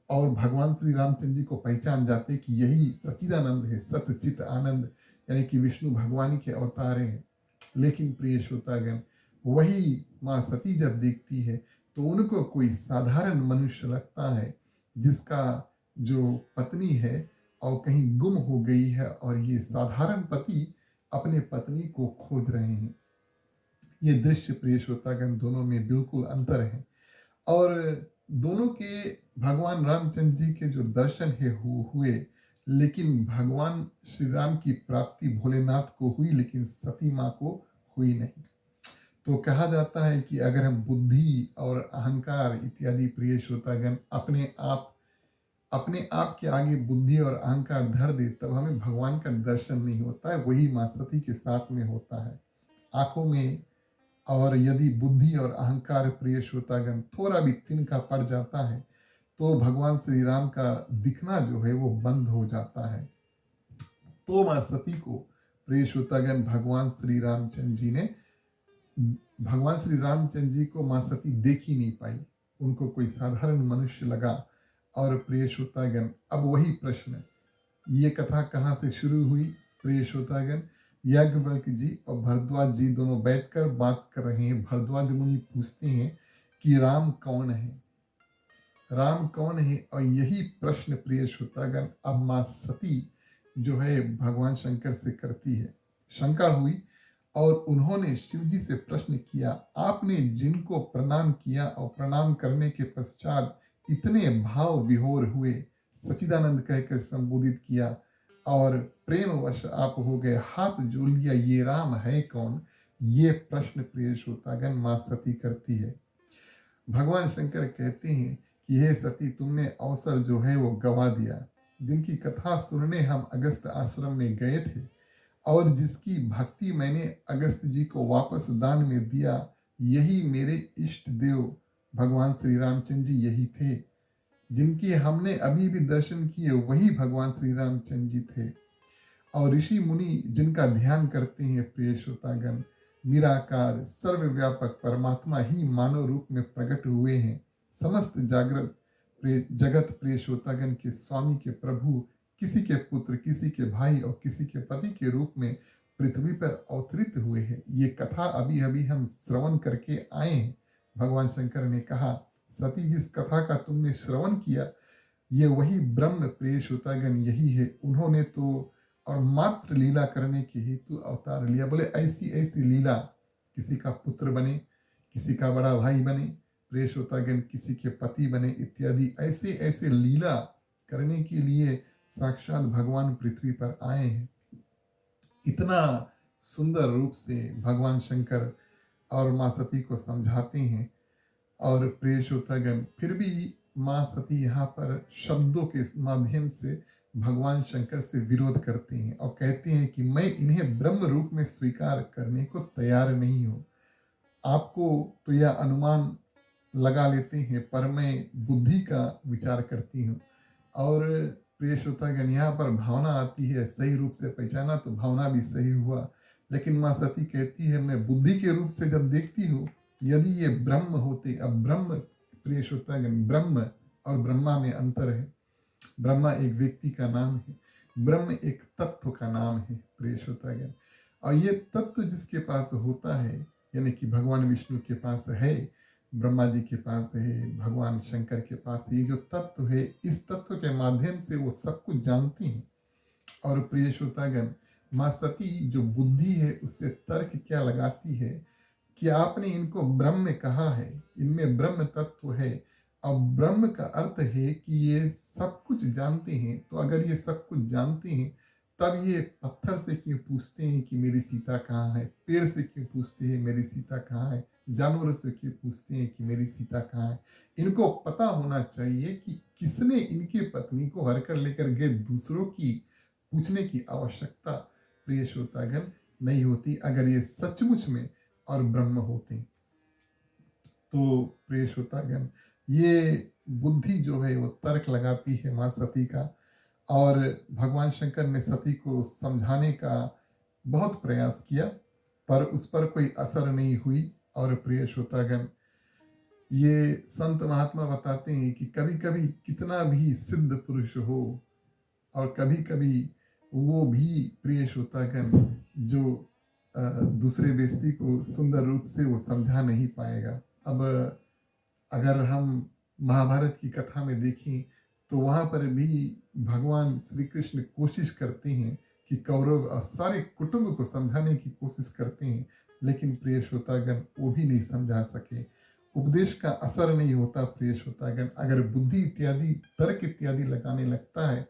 और भगवान श्री रामचंद्र जी को पहचान जाते कि यही सच्चिदानंद है, सत्य चित्त आनंद, यानी कि विष्णु भगवान के अवतार हैं। लेकिन प्रिय श्रोतागण वही माँ सती जब देखती है तो उनको कोई साधारण मनुष्य लगता है, जिसका जो पत्नी है और कहीं गुम हो गई है, और ये साधारण पति अपने पत्नी को खोज रहे हैं। ये दृश्य प्रिय श्रोतागण दोनों में बिल्कुल अंतर है। और दोनों के भगवान रामचंद्र जी के जो दर्शन है हुए, लेकिन भगवान श्री राम की प्राप्ति भोलेनाथ को हुई, लेकिन सती माँ को हुई नहीं। तो कहा जाता है कि अगर हम बुद्धि और अहंकार इत्यादि प्रिय श्रोतागण अपने आप के आगे बुद्धि और अहंकार धर दे, तब हमें भगवान का दर्शन नहीं होता है। वही माँ सती के साथ में होता है। आंखों में और यदि बुद्धि और अहंकार प्रिय श्रोतागण थोड़ा भी तिनका पड़ जाता है, तो भगवान श्री राम का दिखना जो है वो बंद हो जाता है। तो माँ सती को प्रिय श्रोतागण भगवान श्री रामचंद्र जी को माँ सती देख ही नहीं पाई। उनको कोई साधारण मनुष्य लगा। और प्रिय श्रोतागण अब वही प्रश्न, ये कथा कहाँ से शुरू हुई? प्रिय श्रोतागण याज्ञवल्क्य जी और भरद्वाज जी दोनों बैठकर बात कर रहे हैं। भरद्वाज मुनि पूछते हैं कि राम कौन है, राम कौन है? और यही प्रश्न प्रिय श्रोतागण अब माँ सती जो है भगवान शंकर से करती है। शंका हुई और उन्होंने शिव जी से प्रश्न किया, आपने जिनको प्रणाम किया और प्रणाम करने के पश्चात इतने भाव विभोर हुए, सच्चिदानंद कहकर संबोधित किया, और प्रेमवश आप हो गए, हाथ जोड़ लिया, ये राम है कौन? ये प्रश्न प्रिय श्रोतागण माँ सती करती है। भगवान शंकर कहते हैं कि हे सती, तुमने अवसर जो है वो गवा दिया। जिनकी कथा सुनने हम अगस्त आश्रम में गए थे और जिसकी भक्ति मैंने अगस्त जी को वापस दान में दिया, यही मेरे इष्ट देव भगवान श्री रामचंद्र जी यही थे। जिनके हमने अभी भी दर्शन किए वही भगवान श्री रामचंद्र जी थे। और ऋषि मुनि जिनका ध्यान करते हैं प्रिय श्रोतागण, निराकार सर्वव्यापक परमात्मा ही मानव रूप में प्रकट हुए हैं। समस्त जागृत जगत प्रिय श्रोतागण के स्वामी के प्रभु, किसी के पुत्र, किसी के भाई और किसी के पति के रूप में पृथ्वी पर अवतरित हुए हैं। ये कथा अभी अभी हम श्रवण करके आए हैं। भगवान शंकर ने कहा, सती जिस कथा का तुमने श्रवण किया, ये वही ब्रह्म प्रिय श्रोतागण यही है। उन्होंने तो और मात्र लीला करने के हेतु अवतार लिया। बोले ऐसी ऐसी लीला, किसी का पुत्र बने, किसी का बड़ा भाई बने, प्रिय श्रोतागण किसी के पति बने इत्यादि, ऐसे ऐसे लीला करने के लिए साक्षात भगवान पृथ्वी पर आए हैं। इतना सुंदर रूप से भगवान शंकर और माँ सती को समझाते हैं। और प्रिय श्रोतागण फिर भी माँ सती यहाँ पर शब्दों के माध्यम से भगवान शंकर से विरोध करते हैं और कहते हैं कि मैं इन्हें ब्रह्म रूप में स्वीकार करने को तैयार नहीं हूँ। आपको तो यह अनुमान लगा लेते हैं, पर मैं बुद्धि का विचार करती हूँ। और प्रिय श्रोतागण यहाँ पर भावना आती है, सही रूप से पहचाना तो भावना भी सही हुआ, लेकिन माँ सती कहती है मैं बुद्धि के रूप से जब देखती हूँ, यदि ये ब्रह्म होते, अब ब्रह्म प्रिय श्रोतागण, ब्रह्म और ब्रह्मा में अंतर है। ब्रह्मा एक व्यक्ति का नाम है, ब्रह्म एक तत्व का नाम है प्रिय श्रोतागण। और ये तत्व जिसके पास होता है, यानी कि भगवान विष्णु के पास है, ब्रह्मा जी के पास है, भगवान शंकर के पास, ये जो तत्व है, इस तत्व के माध्यम से वो सब कुछ जानती हैं। और प्रिय श्रोतागण, माँ सती जो बुद्धि है उससे तर्क क्या लगाती है कि आपने इनको ब्रह्म कहा है, इनमें ब्रह्म तत्व है। अब ब्रह्म का अर्थ है कि ये सब कुछ जानते हैं, तो अगर ये सब कुछ जानते हैं तब ये पत्थर से क्यों पूछते हैं कि मेरी सीता कहाँ है, पेड़ से क्यों पूछते हैं मेरी सीता कहाँ है, जानवरों से क्यों पूछते हैं कि मेरी सीता कहाँ है। इनको पता होना चाहिए कि किसने इनकी पत्नी को हर कर लेकर गए, दूसरों की पूछने की आवश्यकता प्रिय श्रोतागण नहीं होती अगर ये सचमुच में और ब्रह्म होते। तो प्रिय श्रोतागण, ये बुद्धि जो है वो तर्क लगाती है माँ सती का, और भगवान शंकर ने सती को समझाने का बहुत प्रयास किया, पर उस पर कोई असर नहीं हुई। और प्रिय श्रोतागण, ये संत महात्मा बताते हैं कि कभी कभी कितना भी सिद्ध पुरुष हो, और कभी कभी वो भी प्रिय श्रोतागण जो दूसरे व्यक्ति को सुंदर रूप से वो समझा नहीं पाएगा। अब अगर हम महाभारत की कथा में देखें तो वहाँ पर भी भगवान श्री कृष्ण कोशिश करते हैं कि कौरव और सारे कुटुंब को समझाने की कोशिश करते हैं, लेकिन प्रिय श्रोतागण वो भी नहीं समझा सके। उपदेश का असर नहीं होता प्रिय श्रोतागण। अगर बुद्धि इत्यादि तर्क इत्यादि लगाने लगता है,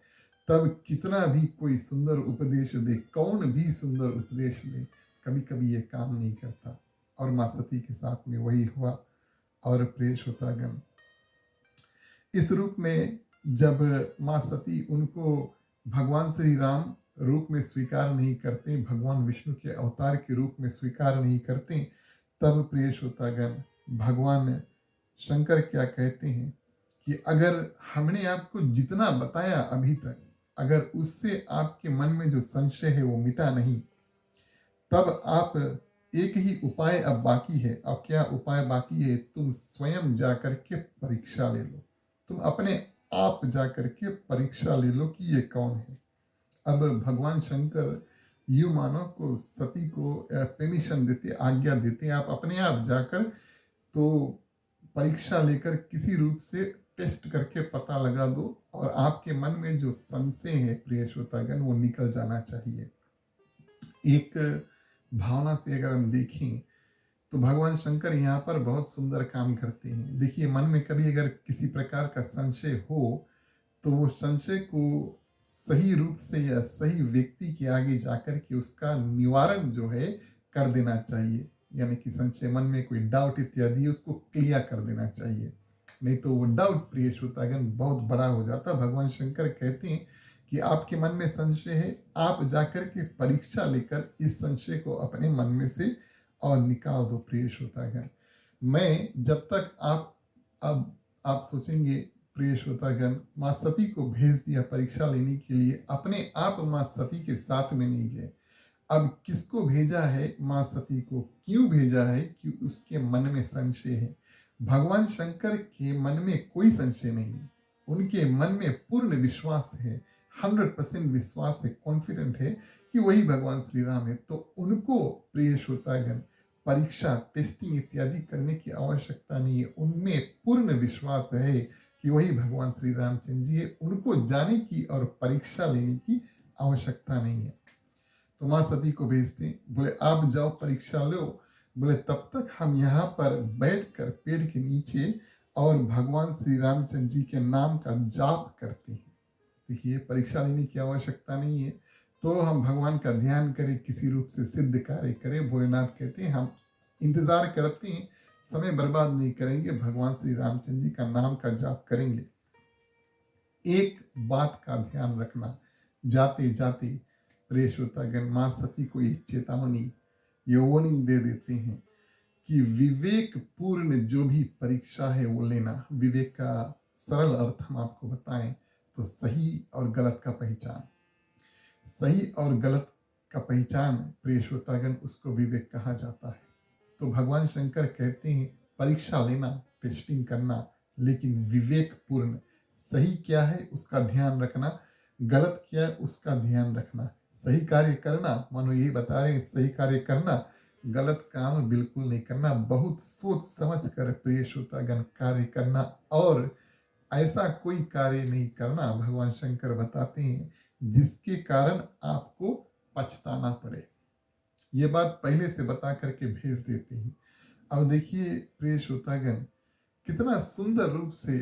तब कितना भी कोई सुंदर उपदेश दे, कौन भी सुंदर उपदेश दे, कभी कभी ये काम नहीं करता। और माँ सती के साथ में वही हुआ। और प्रिय श्रोतागण, इस रूप में जब माँ सती उनको भगवान श्री राम रूप में स्वीकार नहीं करते, भगवान विष्णु के अवतार के रूप में स्वीकार नहीं करते, तब प्रिय श्रोतागण भगवान शंकर क्या कहते हैं कि अगर हमने आपको जितना बताया अभी तक, अगर उससे आपके मन में जो संशय है वो मिटा नहीं, तब आप एक ही उपाय अब बाकी है। अब क्या उपाय बाकी है? तुम स्वयं जाकर के परीक्षा ले लो, तुम अपने आप जाकर के परीक्षा ले लो कि ये कौन है। अब भगवान शंकर यू मानव को, सती को परमिशन देते, आज्ञा देते, आप अपने आप जाकर तो परीक्षा लेकर किसी रूप से टेस्ट करके पता लगा दो, और आपके मन में जो संशय है प्रिय श्रोतागण वो निकल जाना चाहिए। एक भावना से अगर हम देखें तो भगवान शंकर यहाँ पर बहुत सुंदर काम करते हैं। देखिए, मन में कभी अगर किसी प्रकार का संशय हो तो वो संशय को सही रूप से या सही व्यक्ति के आगे जाकर के उसका निवारण जो है कर देना चाहिए, यानी कि संशय मन में कोई डाउट इत्यादि है उसको क्लियर कर देना चाहिए, नहीं तो वो डाउट प्रिय श्रोतागण बहुत बड़ा हो जाता। भगवान शंकर कहते हैं कि आपके मन में संशय है, आप जाकर के परीक्षा लेकर इस संशय को अपने मन में से और निकाल दो। प्रिय श्रोतागण, मैं जब तक अब आप सोचेंगे प्रिय श्रोतागण, माँ सती को भेज दिया परीक्षा लेने के लिए, अपने आप माँ सती के साथ में नहीं गए। अब किसको भेजा है? माँ सती को। क्यों भेजा है? कि उसके मन में संशय है। भगवान शंकर के मन में कोई संशय नहीं है, उनके मन में पूर्ण विश्वास है, 100% विश्वास है, कॉन्फिडेंट है कि वही भगवान श्री राम है। तो उनको प्रिय श्रोतागण परीक्षा, टेस्टिंग इत्यादि करने की आवश्यकता नहीं है, उनमें पूर्ण विश्वास है कि वही भगवान श्री रामचंद्र जी है। उनको जाने की और परीक्षा लेने की आवश्यकता नहीं है। तो माँ सती को भेजते, बोले आप जाओ परीक्षा लो, बोले तब तक हम यहाँ पर बैठकर पेड़ के नीचे और भगवान श्री रामचंद्र जी के नाम का जाप करते हैं। देखिए, परीक्षा लेने की आवश्यकता नहीं है, तो हम भगवान का ध्यान करें, किसी रूप से सिद्ध कार्य करें। भोलेनाथ कहते हैं हम इंतजार करते हैं, समय बर्बाद नहीं करेंगे, भगवान श्री रामचंद्र जी का नाम का जाप करेंगे। एक बात का ध्यान रखना, जाते जाते प्रिय श्रोतागण माँ सती को एक चेतावनी, ये वार्निंग दे देते हैं कि विवेक पूर्ण जो भी परीक्षा है वो लेना। विवेक का सरल अर्थ हम आपको बताएं तो सही और गलत का पहचान। सही और गलत का पहचान प्रिय श्रोतागण, उसको विवेक कहा जाता है। तो भगवान शंकर कहते हैं परीक्षा लेना, टेस्टिंग करना, लेकिन विवेक पूर्ण। सही क्या है उसका ध्यान रखना, गलत क्या है उसका ध्यान रखना। सही कार्य करना, मानो यही बता रहे हैं, सही कार्य करना, गलत काम बिल्कुल नहीं करना। बहुत सोच समझ कर प्रिय श्रोतागण कार्य करना, और ऐसा कोई कार्य नहीं करना, भगवान शंकर बताते हैं, जिसके कारण आपको पछताना पड़े। ये बात पहले से बता करके भेज देते हैं। अब देखिए प्रिय श्रोतागण, कितना सुंदर रूप से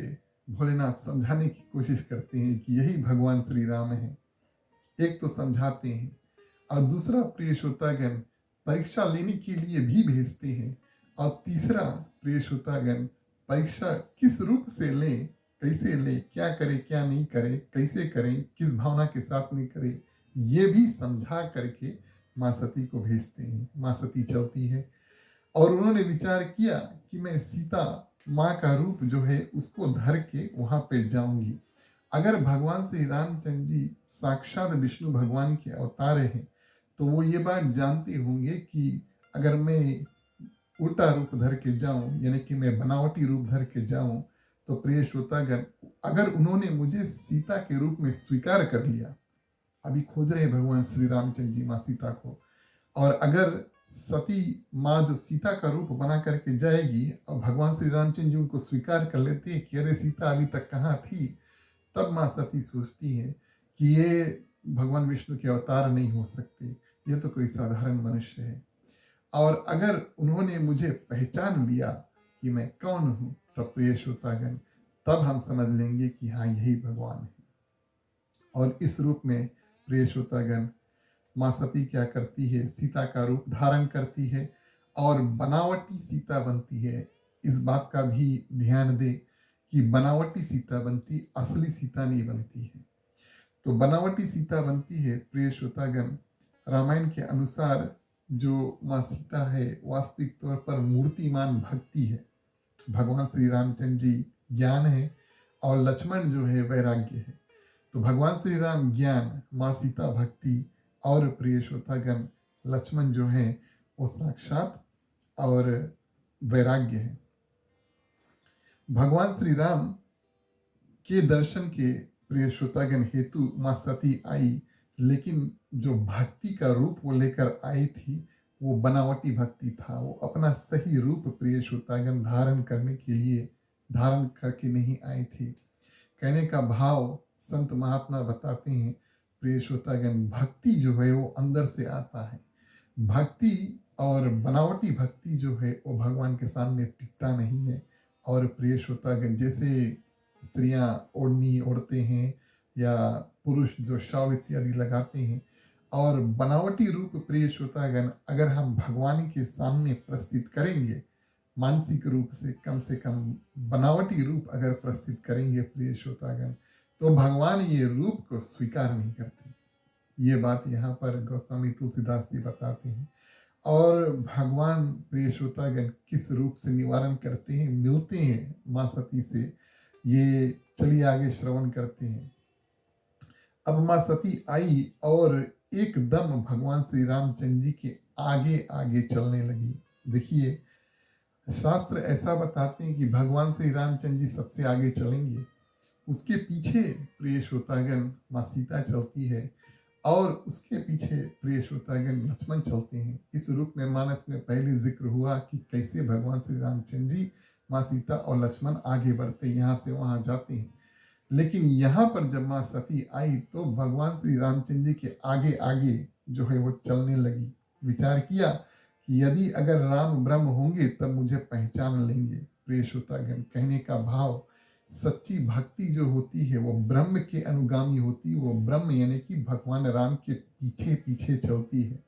भोलेनाथ समझाने की कोशिश करते हैं कि यही भगवान श्री राम है। एक तो समझाते हैं, और दूसरा प्रिय श्रोतागण परीक्षा लेने के लिए भी भेजते हैं, और तीसरा प्रिय श्रोतागण परीक्षा किस रूप से लें, कैसे लें, क्या करें क्या नहीं करें, कैसे करें, किस भावना के साथ नहीं करें, ये भी समझा करके माँ सती को भेजते हैं। माँ सती चलती है, और उन्होंने विचार किया कि मैं सीता माँ का रूप जो है उसको धर के वहाँ पे जाऊंगी। अगर भगवान श्री रामचंद्र जी साक्षात विष्णु भगवान के अवतार हैं, तो वो ये बात जानते होंगे कि अगर मैं उल्टा रूप धर के जाऊं, यानी कि मैं बनावटी रूप धर के जाऊं, तो प्रिय श्रोतागण अगर उन्होंने मुझे सीता के रूप में स्वीकार कर लिया, अभी खोज रहे भगवान श्री रामचंद्र जी माँ सीता को, और अगर सती माँ जो सीता का रूप बना करके जाएगी और भगवान श्री रामचंद्र जी उनको स्वीकार कर लेते हैं कि अरे सीता अभी तक कहाँ थी, तब माँ सती सोचती है कि ये भगवान विष्णु के अवतार नहीं हो सकते, ये तो कोई साधारण मनुष्य है। और अगर उन्होंने मुझे पहचान लिया कि मैं कौन हूँ, तब प्रिय श्रोतागण तब हम समझ लेंगे कि हाँ यही भगवान है। और इस रूप में प्रिय श्रोतागण माँ सती क्या करती है, सीता का रूप धारण करती है और बनावटी सीता बनती है। इस बात का भी ध्यान दे कि बनावटी सीता बनती, असली सीता नहीं बनती है। तो बनावटी सीता बनती है प्रिय श्रोतागण, रामायण के अनुसार जो माँ सीता है वास्तविक तौर पर मूर्तिमान भक्ति है। भगवान श्री रामचंद्र जी ज्ञान है और लक्ष्मण जो है वैराग्य है। तो भगवान श्री राम ज्ञान, माँ सीता भक्ति, और प्रिय श्रोतागण लक्ष्मण जो है वो साक्षात और वैराग्य है। भगवान श्री राम के दर्शन के प्रिय श्रोतागण हेतु माँ सती आई, लेकिन जो भक्ति का रूप वो लेकर आई थी वो बनावटी भक्ति था। वो अपना सही रूप प्रिय श्रोतागण धारण करने के लिए धारण करके नहीं आई थी। कहने का भाव संत महात्मा बताते हैं प्रिय श्रोतागण, भक्ति जो है वो अंदर से आता है। भक्ति और बनावटी भक्ति जो है वो भगवान के सामने टिकता नहीं है। और प्रिय श्रोतागण जैसे स्त्रियां ओढ़नी ओढ़ते हैं या पुरुष जो शव इत्यादि लगाते हैं, और बनावटी रूप प्रिय श्रोतागण अगर हम भगवान के सामने प्रस्तुत करेंगे, मानसिक रूप से कम बनावटी रूप अगर प्रस्तुत करेंगे प्रिय श्रोतागण, तो भगवान ये रूप को स्वीकार नहीं करते। ये बात यहाँ पर गोस्वामी तुलसीदास जी बताते हैं। और भगवान प्रिय श्रोतागण किस रूप से निवारण करते हैं, मिलते हैं माँ सती से, ये चलिए आगे श्रवण करते हैं। अब माँ सती आई और एकदम भगवान श्री रामचंद्र जी के आगे आगे चलने लगी। देखिए, शास्त्र ऐसा बताते हैं कि भगवान श्री रामचंद्र जी सबसे आगे चलेंगे, उसके पीछे प्रिय श्रोतागण माँ सीता चलती है, और उसके पीछे प्रिय श्रोतागण लक्ष्मण चलते हैं। इस रूप में मानस में पहले जिक्र हुआ कि कैसे भगवान श्री रामचंद्र जी, माँ सीता और लक्ष्मण आगे बढ़ते, यहाँ से वहाँ जाते हैं। लेकिन यहाँ पर जब माँ सती आई तो भगवान श्री रामचंद्र जी के आगे आगे जो है वो चलने लगी। विचार किया कि यदि अगर राम ब्रह्म होंगे तब मुझे पहचान लेंगे। प्रिय श्रोतागण, कहने का भाव, सच्ची भक्ति जो होती है वो ब्रह्म के अनुगामी होती है। वो ब्रह्म यानी कि भगवान राम के पीछे पीछे चलती है।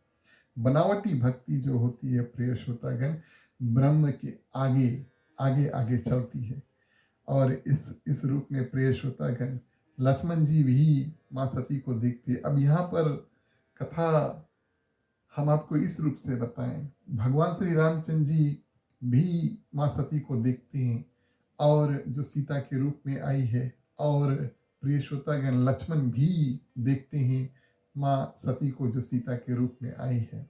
बनावटी भक्ति जो होती है प्रिय श्रोतागण, ब्रह्म के आगे आगे आगे चलती है। और इस रूप में प्रिय श्रोतागण लक्ष्मण जी भी माँ सती को देखते। अब यहाँ पर कथा हम आपको इस रूप से बताएं, भगवान श्री रामचंद्र जी भी माँ सती को देखते हैं, और जो सीता के रूप में आई है, और प्रिय श्रोतागण लक्ष्मण भी देखते हैं माँ सती को जो सीता के रूप में आई है।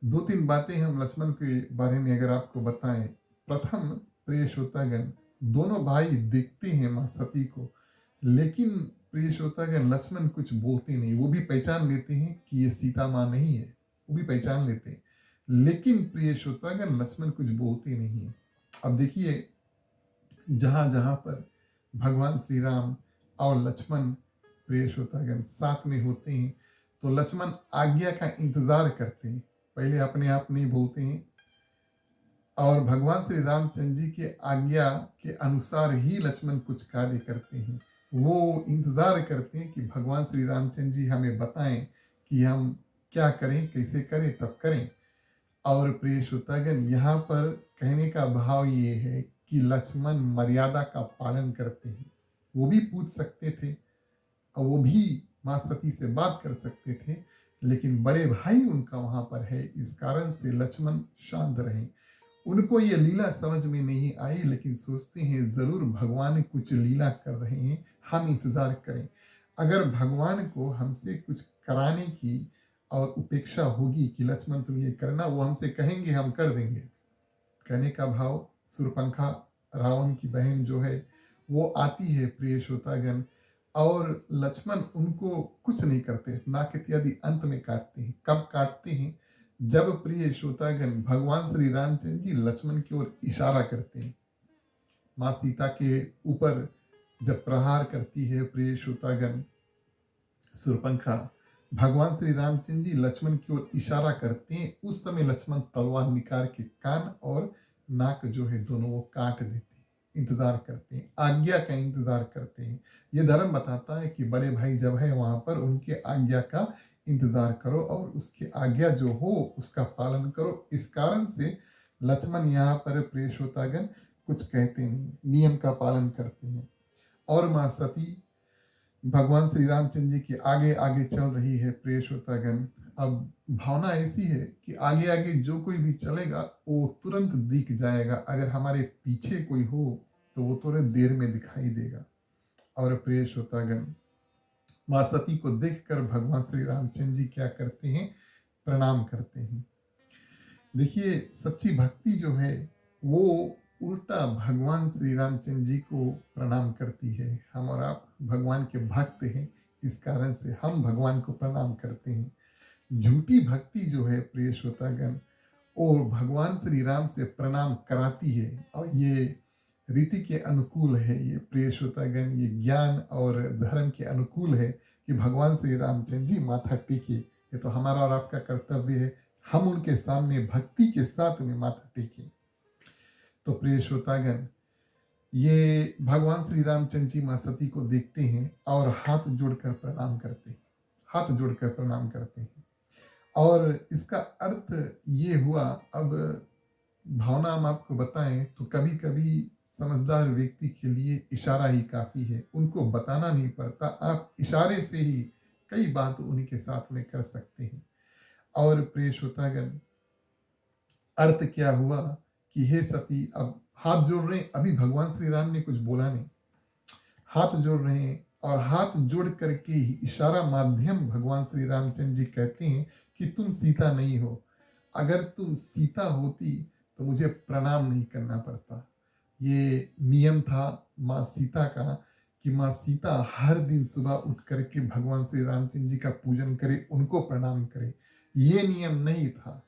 दो तीन बातें हम लक्ष्मण के बारे में अगर आपको बताएं। प्रथम प्रिय श्रोतागण, दोनों भाई देखते हैं माँ सती को, लेकिन प्रिय श्रोतागण लक्ष्मण कुछ बोलते नहीं। वो भी पहचान लेते हैं कि ये सीता माँ नहीं है, वो भी पहचान लेते हैं, लेकिन प्रिय श्रोतागण लक्ष्मण कुछ बोलते नहीं है। अब देखिए, जहाँ जहाँ पर भगवान श्री राम और लक्ष्मण प्रिय श्रोतागण साथ में होते हैं तो लक्ष्मण आज्ञा का इंतजार करते हैं, पहले अपने आप नहीं बोलते हैं, और भगवान श्री रामचंद्र जी के आज्ञा के अनुसार ही लक्ष्मण कुछ कार्य करते हैं। वो इंतजार करते हैं कि भगवान श्री रामचंद्र जी हमें बताएं कि हम क्या करें, कैसे करें, तब करें। और प्रिय श्रोतागण, यहाँ पर कहने का भाव ये है कि लक्ष्मण मर्यादा का पालन करते हैं। वो भी पूछ सकते थे और वो भी माँ सती से बात कर सकते थे, लेकिन बड़े भाई उनका वहां पर है, इस कारण से लक्ष्मण शांत रहे। उनको ये लीला समझ में नहीं आई, लेकिन सोचते हैं जरूर भगवान कुछ लीला कर रहे हैं, हम इंतजार करें। अगर भगवान को हमसे कुछ कराने की और उपेक्षा होगी कि लक्ष्मण तुम ये करना, वो हमसे कहेंगे, हम कर देंगे। कहने का भाव, सुरपंखा रावण की बहन जो है वो आती है प्रिय श्रोतागण, और लक्ष्मण उनको कुछ नहीं करते, नाक इत्यादि अंत में काटते हैं। कब काटते हैं? जब प्रिय श्रोतागण भगवान श्री रामचंद्र जी लक्ष्मण की ओर इशारा करते हैं। माँ सीता के ऊपर जब प्रहार करती है प्रिय श्रोतागण सुरपंखा, भगवान श्री रामचंद्र जी लक्ष्मण की ओर इशारा करते हैं, उस समय लक्ष्मण तलवार निकाल के कान और नाक जो है दोनों वो काट देते हैं। इंतजार करते हैं, आज्ञा का इंतजार करते हैं। ये धर्म बताता है कि बड़े भाई जब है वहां पर उनके आज्ञा का इंतजार करो और उसकी आज्ञा जो हो उसका पालन करो। इस कारण से लक्ष्मण यहाँ पर प्रिय श्रोतागण कुछ कहते नहीं, नियम का पालन करते हैं। और माँ सती भगवान श्री रामचंद्र जी के आगे आगे चल रही है प्रिय श्रोतागण। अब भावना ऐसी है कि आगे आगे जो कोई भी चलेगा वो तुरंत दिख जाएगा, अगर हमारे पीछे कोई हो तो वो थोड़े देर में दिखाई देगा। और प्रिय श्रोतागण माँ सती को देखकर भगवान श्री रामचंद्र जी क्या करते हैं? प्रणाम करते हैं। देखिए, सच्ची भक्ति जो है वो उल्टा भगवान श्री रामचंद्र जी को प्रणाम करती है। हम और आप भगवान के भक्त हैं, इस कारण से हम भगवान को प्रणाम करते हैं। झूठी भक्ति जो है प्रिय श्रोतागण वो भगवान श्री राम से प्रणाम कराती है, और ये रीति के अनुकूल है। ये प्रिय श्रोतागण ये ज्ञान और धर्म के अनुकूल है कि भगवान श्री रामचंद्र जी माथा टेके। ये तो हमारा और आपका कर्तव्य है, हम उनके सामने भक्ति के साथ में माथा टेकें। तो प्रिय श्रोतागण ये भगवान श्री रामचंद्र जी माँ सती को देखते हैं और हाथ जोड़कर प्रणाम करते हैं, हाथ जोड़कर प्रणाम करते हैं। और इसका अर्थ ये हुआ, अब भावना हम आपको बताएं तो कभी कभी समझदार व्यक्ति के लिए इशारा ही काफी है, उनको बताना नहीं पड़ता, आप इशारे से ही कई बात उन्हीं के साथ में कर सकते हैं। और प्रिय श्रोतागण, अर्थ क्या हुआ कि हे सती, अब हाथ जोड़ रहे हैं, अभी भगवान श्री राम ने कुछ बोला नहीं, हाथ जोड़ रहे हैं और हाथ जोड़ करके ही इशारा माध्यम भगवान श्री रामचंद्र जी कहते हैं कि तुम सीता नहीं हो, अगर तुम सीता होती तो मुझे प्रणाम नहीं करना पड़ता। ये नियम था माँ सीता का कि माँ सीता हर दिन सुबह उठ करके भगवान श्री रामचंद्र जी का पूजन करे, उनको प्रणाम करे। ये नियम नहीं था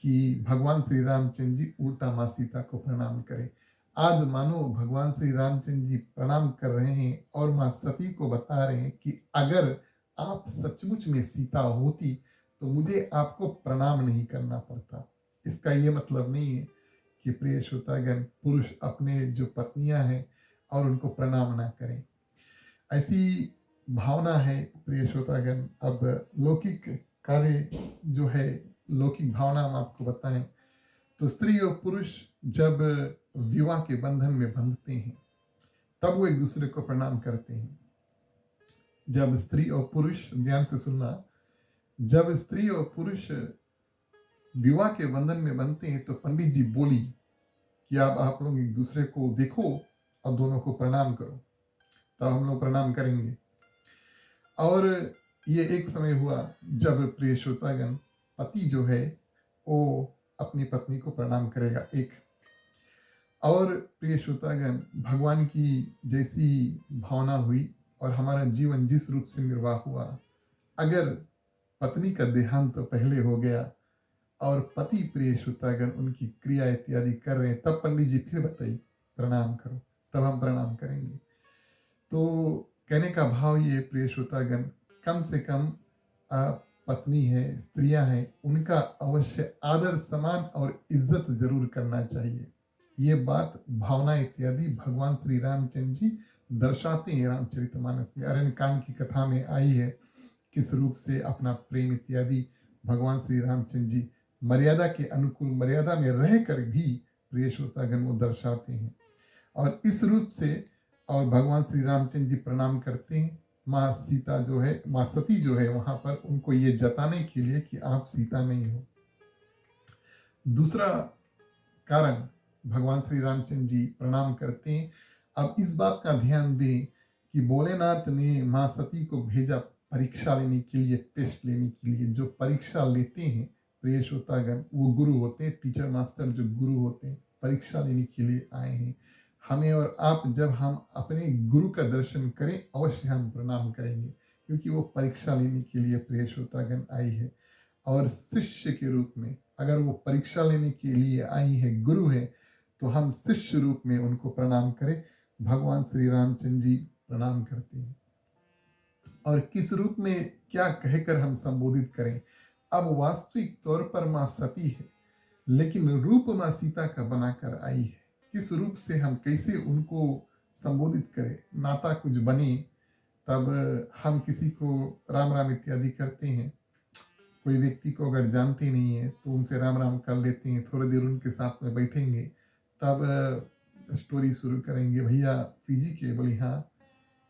कि भगवान श्री रामचंद्र जी उल्टा माँ सीता को प्रणाम करें। आज मानो भगवान श्री रामचंद्र जी प्रणाम कर रहे हैं और माँ सती को बता रहे हैं कि अगर आप सचमुच में सीता होती तो मुझे आपको प्रणाम नहीं करना पड़ता। इसका ये मतलब नहीं है कि प्रिय श्रोतागण, पुरुष अपने जो पत्नियां हैं और उनको प्रणाम ना करें, ऐसी भावना है प्रिय श्रोतागण। अब लौकिक कार्य जो है, लौकिक भावना हम आपको बताएं तो स्त्री और पुरुष जब विवाह के बंधन में बंधते हैं तब वो एक दूसरे को प्रणाम करते हैं। जब स्त्री और पुरुष, ध्यान से सुनना, जब स्त्री और पुरुष विवाह के बंधन में बंधते हैं तो पंडित जी बोली कि अब आप लोग एक दूसरे को देखो और दोनों को प्रणाम करो, तब हम लोग प्रणाम करेंगे। और ये एक समय हुआ जब प्रिय श्रोतागण, पति जो है वो अपनी पत्नी को प्रणाम करेगा एक। और प्रिय श्रोतागण, भगवान की जैसी भावना हुई और हमारा जीवन जिस रूप से निर्वाह हुआ, अगर पत्नी का देहांत तो पहले हो गया और पति प्रिय श्रोतागण उनकी क्रिया इत्यादि कर रहे हैं, तब पंडित जी फिर बताइए प्रणाम करो, तब हम प्रणाम करेंगे। तो कहने का भाव ये प्रिय श्रोतागण, कम से कम पत्नी है, स्त्रियां हैं, उनका अवश्य आदर, सम्मान और इज्जत जरूर करना चाहिए। ये बात भावना इत्यादि भगवान श्री रामचंद्र जी दर्शाते हैं रामचरितमानस में। अरण्य कांड की कथा में आई है किस रूप से अपना प्रेम इत्यादि भगवान श्री रामचंद्र जी मर्यादा के अनुकूल, मर्यादा में रहकर भी प्रिय श्रोतागण वो दर्शाते हैं। और इस रूप से और भगवान श्री रामचंद्र जी प्रणाम करते हैं। माँ सीता जो है, माँ सती जो है, वहां पर उनको ये जताने के लिए कि आप सीता नहीं हो। दूसरा कारण भगवान श्री रामचंद्र जी प्रणाम करते हैं। अब इस बात का ध्यान दें कि भोलेनाथ ने माँ सती को भेजा परीक्षा लेने के लिए, टेस्ट लेने के लिए। जो परीक्षा लेते हैं प्रिय श्रोतागण, वो गुरु होते हैं, टीचर मास्टर जो गुरु होते हैं, परीक्षा लेने के लिए आए हैं। हमें और आप जब हम अपने गुरु का दर्शन करें अवश्य हम प्रणाम करेंगे, क्योंकि वो परीक्षा लेने के लिए प्रिय श्रोतागण आई है। और शिष्य के रूप में अगर वो परीक्षा लेने के लिए आई है, गुरु है, तो हम शिष्य रूप में उनको प्रणाम करें। भगवान श्री रामचंद्र जी प्रणाम करते हैं। और किस रूप में क्या कहकर हम संबोधित करें। अब वास्तविक तौर पर माँ सती है, लेकिन रूप माँ सीता का बनाकर आई है। किस रूप से हम कैसे उनको संबोधित करें, नाता कुछ बने। तब हम किसी को राम राम इत्यादि करते हैं, कोई व्यक्ति को अगर जानते नहीं है तो उनसे राम राम कर लेते हैं, थोड़ी देर उनके साथ में बैठेंगे, तब स्टोरी शुरू करेंगे, भैया पीजी के, बोली हाँ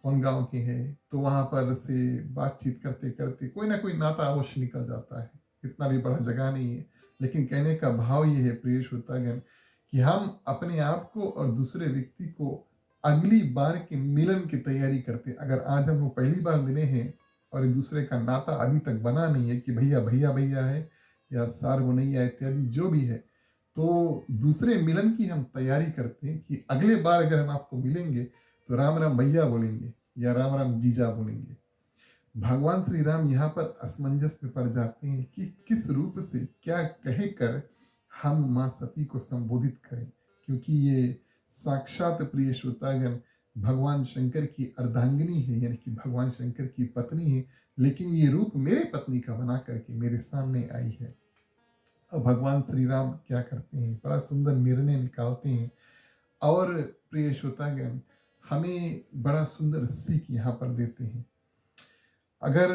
कौन गांव के हैं, तो वहां पर से बातचीत करते करते कोई ना कोई नाता अवश्य निकल जाता है। इतना भी बड़ा जगह नहीं है, लेकिन कहने का भाव ये है प्रिय श्रोतागण कि हम अपने आप को और दूसरे व्यक्ति को अगली बार के मिलन की तैयारी करते। अगर आज हम लोग पहली बार मिले हैं और एक दूसरे का नाता अभी तक बना नहीं है कि भैया भैया भैया है या सार बुनैया इत्यादि जो भी है, तो दूसरे मिलन की हम तैयारी करते हैं कि अगले बार अगर हम आपको मिलेंगे तो राम राम भैया बोलेंगे या राम राम जीजा बोलेंगे। भगवान श्री राम यहाँ पर असमंजस में पड़ जाते हैं कि किस रूप से क्या कहकर हम माँ सती को संबोधित करें, क्योंकि ये साक्षात प्रिय श्रोतागण भगवान शंकर की अर्धांगिनी है, यानी कि भगवान शंकर की पत्नी है, लेकिन ये रूप मेरे पत्नी का बना करके मेरे सामने आई है। अब भगवान श्री राम क्या करते हैं, बड़ा सुंदर निर्णय निकालते हैं और प्रिय श्रोतागण, हमें बड़ा सुंदर सीख यहाँ पर देते हैं। अगर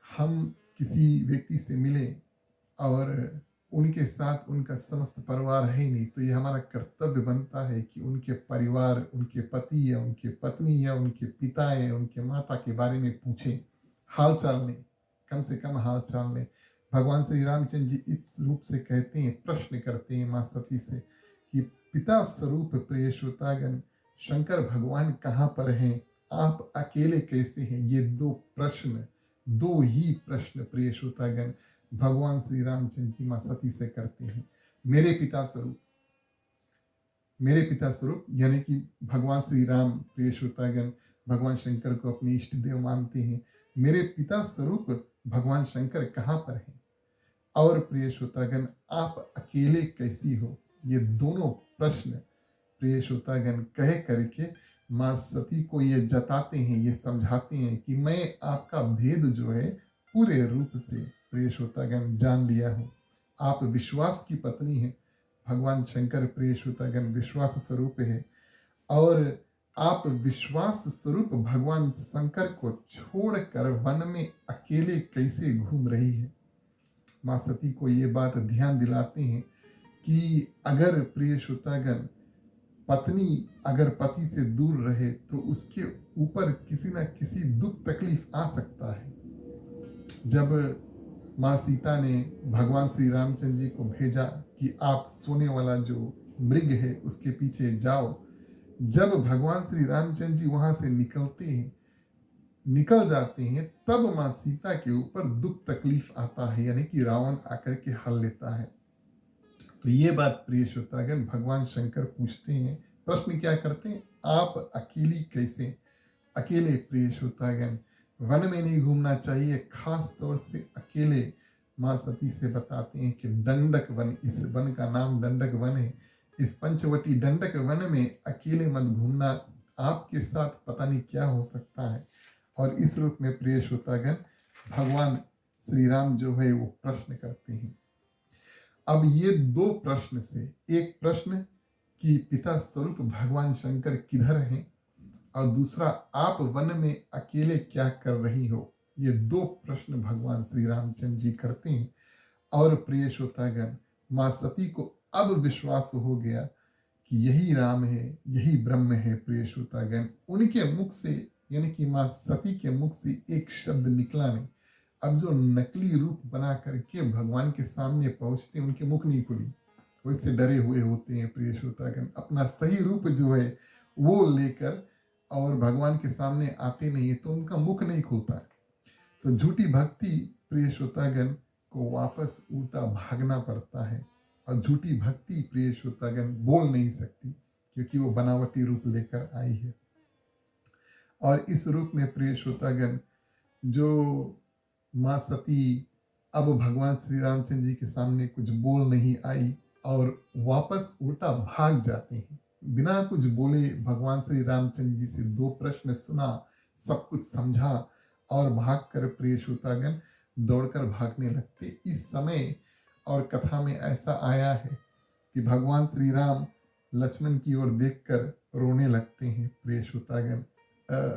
हम किसी व्यक्ति से मिले और उनके साथ उनका समस्त परिवार है ही नहीं, तो ये हमारा कर्तव्य बनता है कि उनके परिवार, उनके पति या उनके पत्नी या उनके पिता या उनके माता के बारे में पूछें, हाल चाल लें, कम से कम हाल चाल लें। भगवान श्री रामचंद्र जी इस रूप से कहते हैं, प्रश्न करते हैं माँ सती से कि पिता स्वरूप प्रिय श्रोतागण, शंकर भगवान कहाँ पर हैं, आप अकेले कैसे हैं। ये दो ही प्रश्न प्रिय श्रोतागण भगवान श्री रामचंद्र जी माँ सती से करते हैं। मेरे पिता स्वरूप यानी कि भगवान श्री राम प्रिय श्रोतागण भगवान शंकर को अपने इष्ट देव मानते हैं। मेरे पिता स्वरूप भगवान शंकर कहाँ पर हैं, और प्रिय श्रोतागण आप अकेले कैसी हो। ये दोनों प्रश्न प्रिय श्रोतागण कह करके माँ सती को ये जताते हैं, ये समझाते हैं कि मैं आपका भेद जो है पूरे रूप से प्रिय श्रोतागण जान लिया हूँ। आप विश्वास की पत्नी हैं। भगवान शंकर प्रिय श्रोतागण विश्वास स्वरूप है, और आप विश्वास स्वरूप भगवान शंकर को छोड़कर वन में अकेले कैसे घूम रही है। माँ सती को ये बात ध्यान दिलाते हैं कि अगर प्रिय श्रोतागण पत्नी अगर पति से दूर रहे तो उसके ऊपर किसी न किसी दुख तकलीफ आ सकता है। जब माँ सीता ने भगवान श्री रामचंद्र जी को भेजा कि आप सोने वाला जो मृग है उसके पीछे जाओ, जब भगवान श्री रामचंद्र जी वहां से निकल जाते हैं, तब माँ सीता के ऊपर दुख तकलीफ आता है, यानी कि रावण आकर के हल लेता है। तो ये बात प्रिय श्रोतागण भगवान शंकर पूछते हैं, प्रश्न क्या करते हैं, आप अकेली कैसे। अकेले प्रिय श्रोतागण वन में नहीं घूमना चाहिए, खास तौर से अकेले। माँ सती से बताते हैं कि दंडक वन, इस वन का नाम दंडक वन है, इस पंचवटी दंडक वन में अकेले मत घूमना, आपके साथ पता नहीं क्या हो सकता है। और इस रूप में प्रिय श्रोतागण भगवान श्री राम जो है वो प्रश्न करते हैं। अब ये दो प्रश्न से, एक प्रश्न कि पिता स्वरूप भगवान शंकर किधर हैं, और दूसरा आप वन में अकेले क्या कर रही हो, ये दो प्रश्न भगवान श्री रामचंद्र जी करते हैं। और प्रिय श्रोतागण माँ सती को अब विश्वास हो गया कि यही राम है, यही ब्रह्म है। प्रिय श्रोतागण उनके मुख से, यानी कि माँ सती के मुख से एक शब्द निकला नहीं। अब जो नकली रूप बना करके भगवान के सामने पहुंचते हैं, उनके मुख नहीं खुली, वो इससे डरे हुए होते हैं। प्रिय श्रोतागण अपना सही रूप जो है वो लेकर और भगवान के सामने आते नहीं है, तो उनका मुख नहीं खुलता है। तो झूठी भक्ति प्रिय श्रोतागण को वापस उल्टा भागना पड़ता है, और झूठी भक्ति प्रिय श्रोतागण बोल नहीं सकती, क्योंकि वो बनावटी रूप लेकर आई है। और इस रूप में प्रिय श्रोतागण जो माँ सती अब भगवान श्री रामचंद्र जी के सामने कुछ बोल नहीं आई और वापस उल्टा भाग जाते हैं, बिना कुछ बोले भगवान श्री रामचंद्र जी से दो प्रश्न सुना, सब कुछ समझा और भागकर प्रिय श्रोतागण दौड़कर भागने लगते। इस समय और कथा में ऐसा आया है कि भगवान श्री राम लक्ष्मण की ओर देखकर रोने लगते हैं। प्रिय श्रोतागण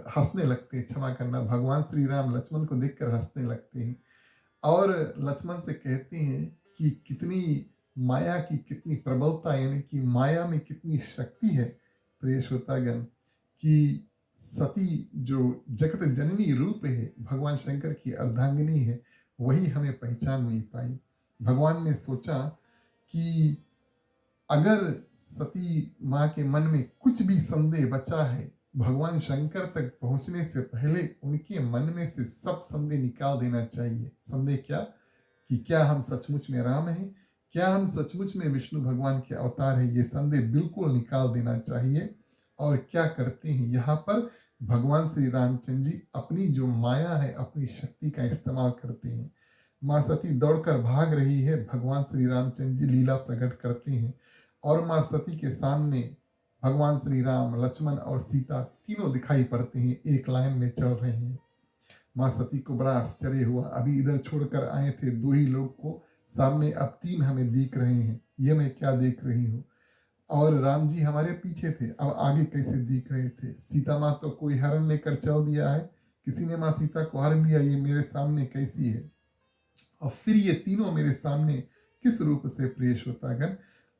हंसने लगते हैं, क्षमा करना, भगवान श्री राम लक्ष्मण को देखकर हंसने लगते हैं और लक्ष्मण से कहते हैं कि कितनी माया की कितनी प्रबलता, यानी कि माया में कितनी शक्ति है। प्रिय श्रोतागण कि सती जो जगत जननी रूप है, भगवान शंकर की अर्धांगिनी है, वही हमें पहचान नहीं पाई। भगवान ने सोचा कि अगर सती माँ के मन में कुछ भी संदेह बचा है, भगवान शंकर तक पहुंचने से पहले उनके मन में से सब संदेह निकाल देना चाहिए। संदेह क्या, कि क्या हम सचमुच में राम हैं, क्या हम सचमुच में विष्णु भगवान के अवतार हैं, ये संदेह बिल्कुल निकाल देना चाहिए। और क्या करते हैं यहाँ पर भगवान श्री रामचंद्र जी अपनी जो माया है, अपनी शक्ति का इस्तेमाल करते हैं। माँ सती दौड़कर भाग रही है, भगवान श्री रामचंद्र जी लीला प्रकट करते हैं और माँ सती के सामने भगवान श्री राम, लक्ष्मण और सीता तीनों दिखाई पड़ते हैं, एक लाइन में चल रहे हैं। माँ सती को बड़ा आश्चर्य हुआ, अभी इधर छोड़कर आए थे दो ही लोग को, सामने अब तीन हमें दिख रहे हैं, ये मैं क्या देख रही हूँ। और राम जी हमारे पीछे थे, अब आगे कैसे दिख रहे थे। सीता माँ तो कोई हरण लेकर चल दिया है, किसी ने माँ सीता को हरण लिया, ये मेरे सामने कैसी है। और फिर ये तीनों मेरे सामने किस रूप से प्रिय श्रोतागण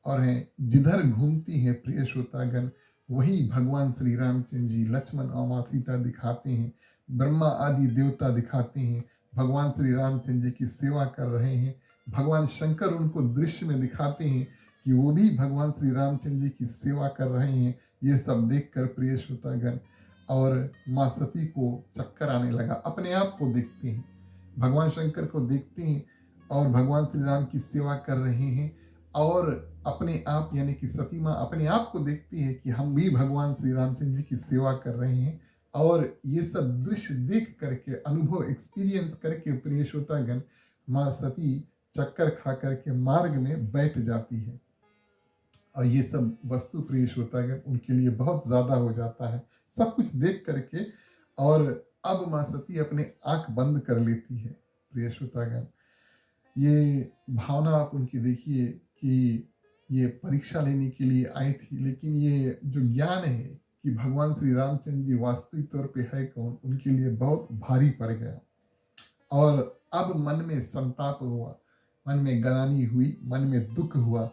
और हैं, जिधर घूमती हैं प्रिय श्रोतागण वही भगवान श्री रामचंद्र जी लक्ष्मण और माँ सीता दिखाते हैं, ब्रह्मा आदि देवता दिखाते हैं, भगवान श्री रामचंद्र जी की सेवा कर रहे हैं। भगवान शंकर उनको दृश्य में दिखाते हैं कि वो भी भगवान श्री रामचंद्र जी की सेवा कर रहे हैं। ये सब देखकर प्रिय श्रोतागण और माँ सती को चक्कर आने लगा, अपने आप को देखते हैं, भगवान शंकर को देखते हैं और भगवान श्री राम की सेवा कर रहे हैं, और अपने आप यानी कि सती माँ अपने आप को देखती है कि हम भी भगवान श्री रामचंद्र जी की सेवा कर रहे हैं। और ये सब दृश्य देख करके, अनुभव एक्सपीरियंस करके प्रिय श्रोतागण माँ सती चक्कर खा करके मार्ग में बैठ जाती है। और ये सब वस्तु प्रिय श्रोतागण उनके लिए बहुत ज़्यादा हो जाता है सब कुछ देख करके। और अब माँ सती अपने आंख बंद कर लेती है। प्रिय श्रोतागण, ये भावना आप उनकी देखिए कि ये परीक्षा लेने के लिए आई थी, लेकिन ये जो ज्ञान है कि भगवान श्री रामचंद्र जी वास्तविक तौर पे है कौन, उनके लिए बहुत भारी पड़ गया। और अब मन में संताप हुआ, मन में ग्लानि हुई, मन में दुख हुआ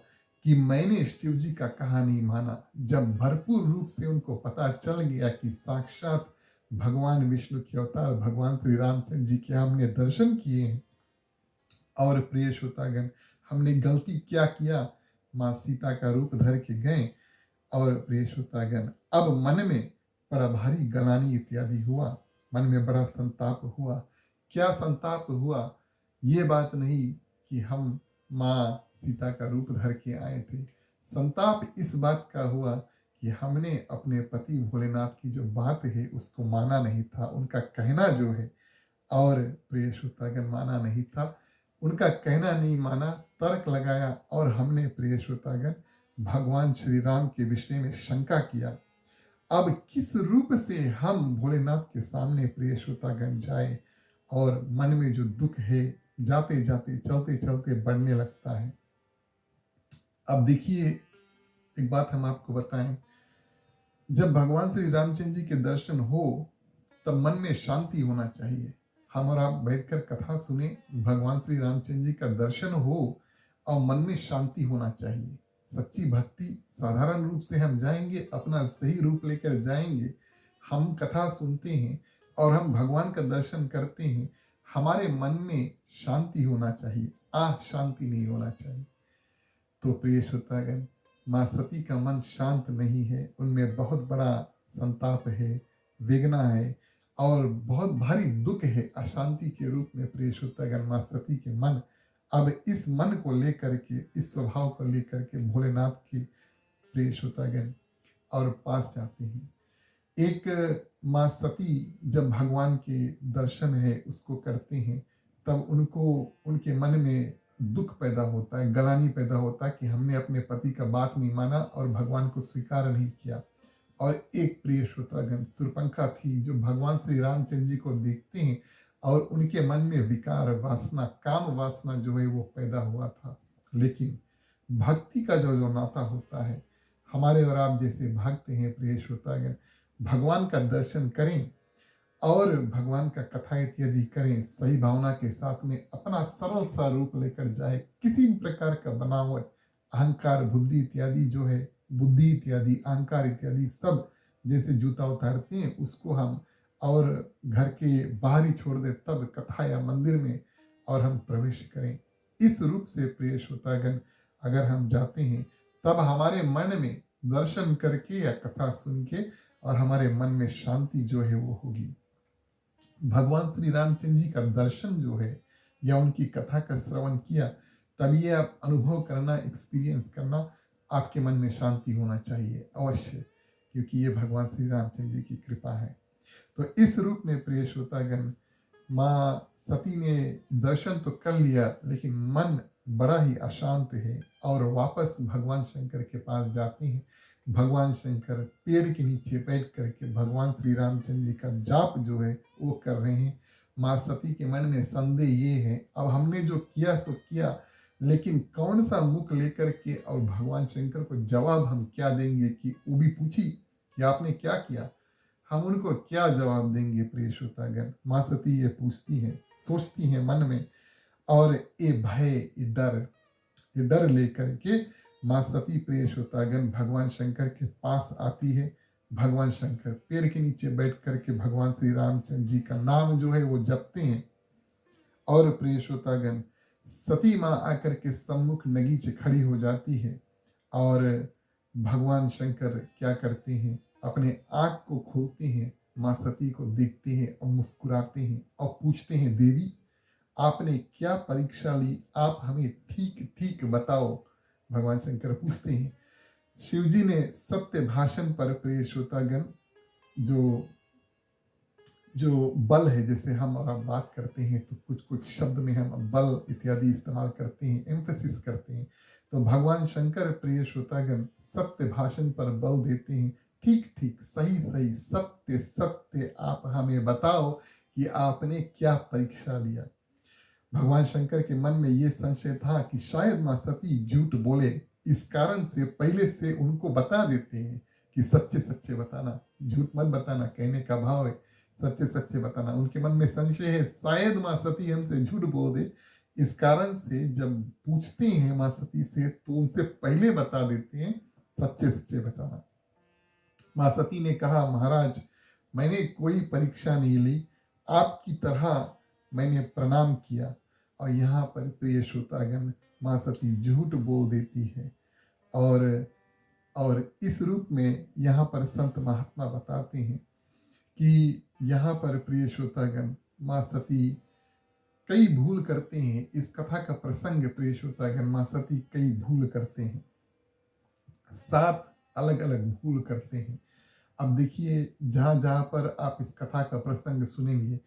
कि मैंने शिव जी का कहा नहीं माना। जब भरपूर रूप से उनको पता चल गया कि साक्षात भगवान विष्णु के अवतार भगवान श्री रामचंद्र जी के हमने दर्शन किए हैं, और प्रिय श्रोतागण हमने गलती क्या किया, माँ सीता का रूप धर के गए। और प्रिय श्रोतागण अब मन में बड़ा भारी ग्लानि इत्यादि हुआ, मन में बड़ा संताप हुआ। क्या संताप हुआ, ये बात नहीं कि हम माँ सीता का रूप धर के आए थे, संताप इस बात का हुआ कि हमने अपने पति भोलेनाथ की जो बात है उसको माना नहीं था, उनका कहना जो है, और प्रिय श्रोतागण माना नहीं था, उनका कहना नहीं माना, तर्क लगाया, और हमने प्रिय श्रोतागण भगवान श्री राम के विषय में शंका किया। अब किस रूप से हम भोलेनाथ के सामने प्रिय श्रोतागण जाए, और मन में जो दुख है जाते जाते चलते चलते बढ़ने लगता है। अब देखिए एक बात हम आपको बताएं, जब भगवान श्री रामचंद्र जी के दर्शन हो तब मन में शांति होना चाहिए। हम और आप बैठकर कथा सुने, भगवान श्री रामचंद्र जी का दर्शन हो और मन में शांति होना चाहिए। सच्ची भक्ति साधारण रूप से हम जाएंगे, अपना सही रूप लेकर जाएंगे, हम कथा सुनते हैं और हम भगवान का दर्शन करते हैं, हमारे मन में शांति होना चाहिए, शांति नहीं होना चाहिए। तो प्रिय श्रोतागण माँ सती का मन शांत नहीं है, उनमें बहुत बड़ा संताप है, वेदना है, और बहुत भारी दुख है, अशांति के रूप में प्रिय श्रोतागण माँ सती के मन अब इस मन को लेकर के, इस स्वभाव को लेकर के भोलेनाथ के प्रिय श्रोतागण और पास जाते हैं। एक माँ सती जब भगवान के दर्शन है उसको करते हैं, तब उनको उनके मन में दुख पैदा होता है, ग्लानि पैदा होता है कि हमने अपने पति का बात नहीं माना और भगवान को स्वीकार नहीं किया। और एक प्रिय श्रोतागण सुरपंखा थी जो भगवान श्री रामचंद्र जी को देखते हैं और उनके मन में विकार वासना, काम वासना जो है वो पैदा हुआ था। लेकिन भक्ति का जो नाता होता है, हमारे और आप जैसे भक्त हैं प्रिय श्रोतागण, भगवान का दर्शन करें और भगवान का कथा इत्यादि करें, सही भावना के साथ में अपना सरल सा रूप लेकर जाए, किसी भी प्रकार का बनावट, अहंकार, बुद्धि इत्यादि जो है, बुद्धि इत्यादि, अहंकार इत्यादि सब जैसे जूता उतारते हैं उसको हम और घर के बाहर ही छोड़ दे, तब कथा या मंदिर में और हम प्रवेश करें। इस रूप से प्रिय श्रोतागण अगर हम जाते हैं तब हमारे मन में दर्शन करके या कथा सुन के और हमारे मन में शांति जो है वो होगी। भगवान श्री रामचंद्र जी का दर्शन जो है या उनकी कथा का श्रवण किया, तब ये आप अनुभव करना, एक्सपीरियंस करना, आपके मन में शांति होना चाहिए अवश्य, क्योंकि ये भगवान श्री रामचंद्र जी की कृपा है। तो इस रूप में प्रिय श्रोतागण माँ सती ने दर्शन तो कर लिया, लेकिन मन बड़ा ही अशांत है और वापस भगवान शंकर के पास जाते हैं। भगवान शंकर पेड़ के नीचे बैठ करके भगवान श्री रामचंद्र जी का जाप जो है वो कर रहे हैं। माँ सती के मन में संदेह ये है, अब हमने जो किया सो किया, लेकिन कौन सा मुख लेकर के और भगवान शंकर को जवाब हम क्या देंगे कि वो भी पूछी कि आपने क्या किया, हम उनको क्या जवाब देंगे प्रिय श्रोतागण। माँ सती ये पूछती है, सोचती है मन में, और ये भय, ये डर लेकर के माँ सती प्रिय श्रोतागण भगवान शंकर के पास आती है। भगवान शंकर पेड़ के नीचे बैठ करके भगवान श्री रामचंद्र जी का नाम जो है वो जपते हैं। और प्रिय श्रोतागण सती माँ आकर के सम्मुख नगीचे खड़ी हो जाती है, और भगवान शंकर क्या करते हैं, अपने आँख को खोलते हैं, माँ सती को देखते हैं और मुस्कुराते हैं और पूछते हैं, देवी आपने क्या परीक्षा ली, आप हमें ठीक ठीक बताओ। भगवान शंकर पूछते हैं। शिव जी ने सत्य भाषण पर प्रिय श्रोतागण जो जो बल है, जैसे हम और आप बात करते हैं तो कुछ कुछ शब्द में हम बल इत्यादि इस्तेमाल करते हैं, एम्फेसिस करते हैं, तो भगवान शंकर प्रिय श्रोतागण सत्य भाषण पर बल देते हैं। ठीक ठीक, सही सही, सत्य सत्य आप हमें बताओ कि आपने क्या परीक्षा लिया। भगवान शंकर के मन में ये संशय था कि शायद माँ सती झूठ बोले, इस कारण से पहले से उनको बता देते हैं कि सच्चे सच्चे बताना, झूठ मत बताना, कहने का भाव है सच्चे सच्चे बताना। उनके मन में संशय है, शायद माँ सती हमसे झूठ बोल दे, इस कारण से जब पूछते हैं माँ सती से तो उनसे पहले बता देते हैं सच्चे सच्चे बताना। माँ सती ने कहा, महाराज मैंने कोई परीक्षा नहीं ली, आपकी तरह मैंने प्रणाम किया। और यहाँ पर प्रिय श्रोतागण माँ सती झूठ बोल देती है। और इस रूप में यहाँ पर संत महात्मा बताते हैं कि यहाँ पर प्रिय श्रोतागण माँ सती कई भूल करते हैं। इस कथा का प्रसंग प्रिय श्रोतागण माँ सती कई भूल करते हैं, 7 अलग अलग भूल करते हैं। अब देखिए जहाँ जहाँ पर आप इस कथा का प्रसंग सुनेंगे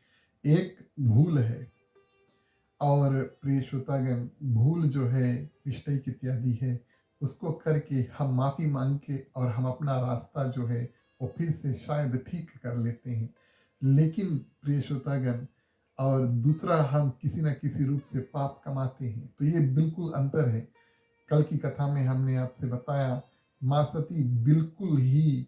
एक भूल है, और प्रिय श्रोतागण भूल जो है मिस्टेक इत्यादि है, उसको करके हम माफ़ी मांग के और हम अपना रास्ता जो है वो फिर से शायद ठीक कर लेते हैं। लेकिन प्रिय श्रोतागण और दूसरा हम किसी न किसी रूप से पाप कमाते हैं, तो ये बिल्कुल अंतर है। कल की कथा में हमने आपसे बताया माँ सती बिल्कुल ही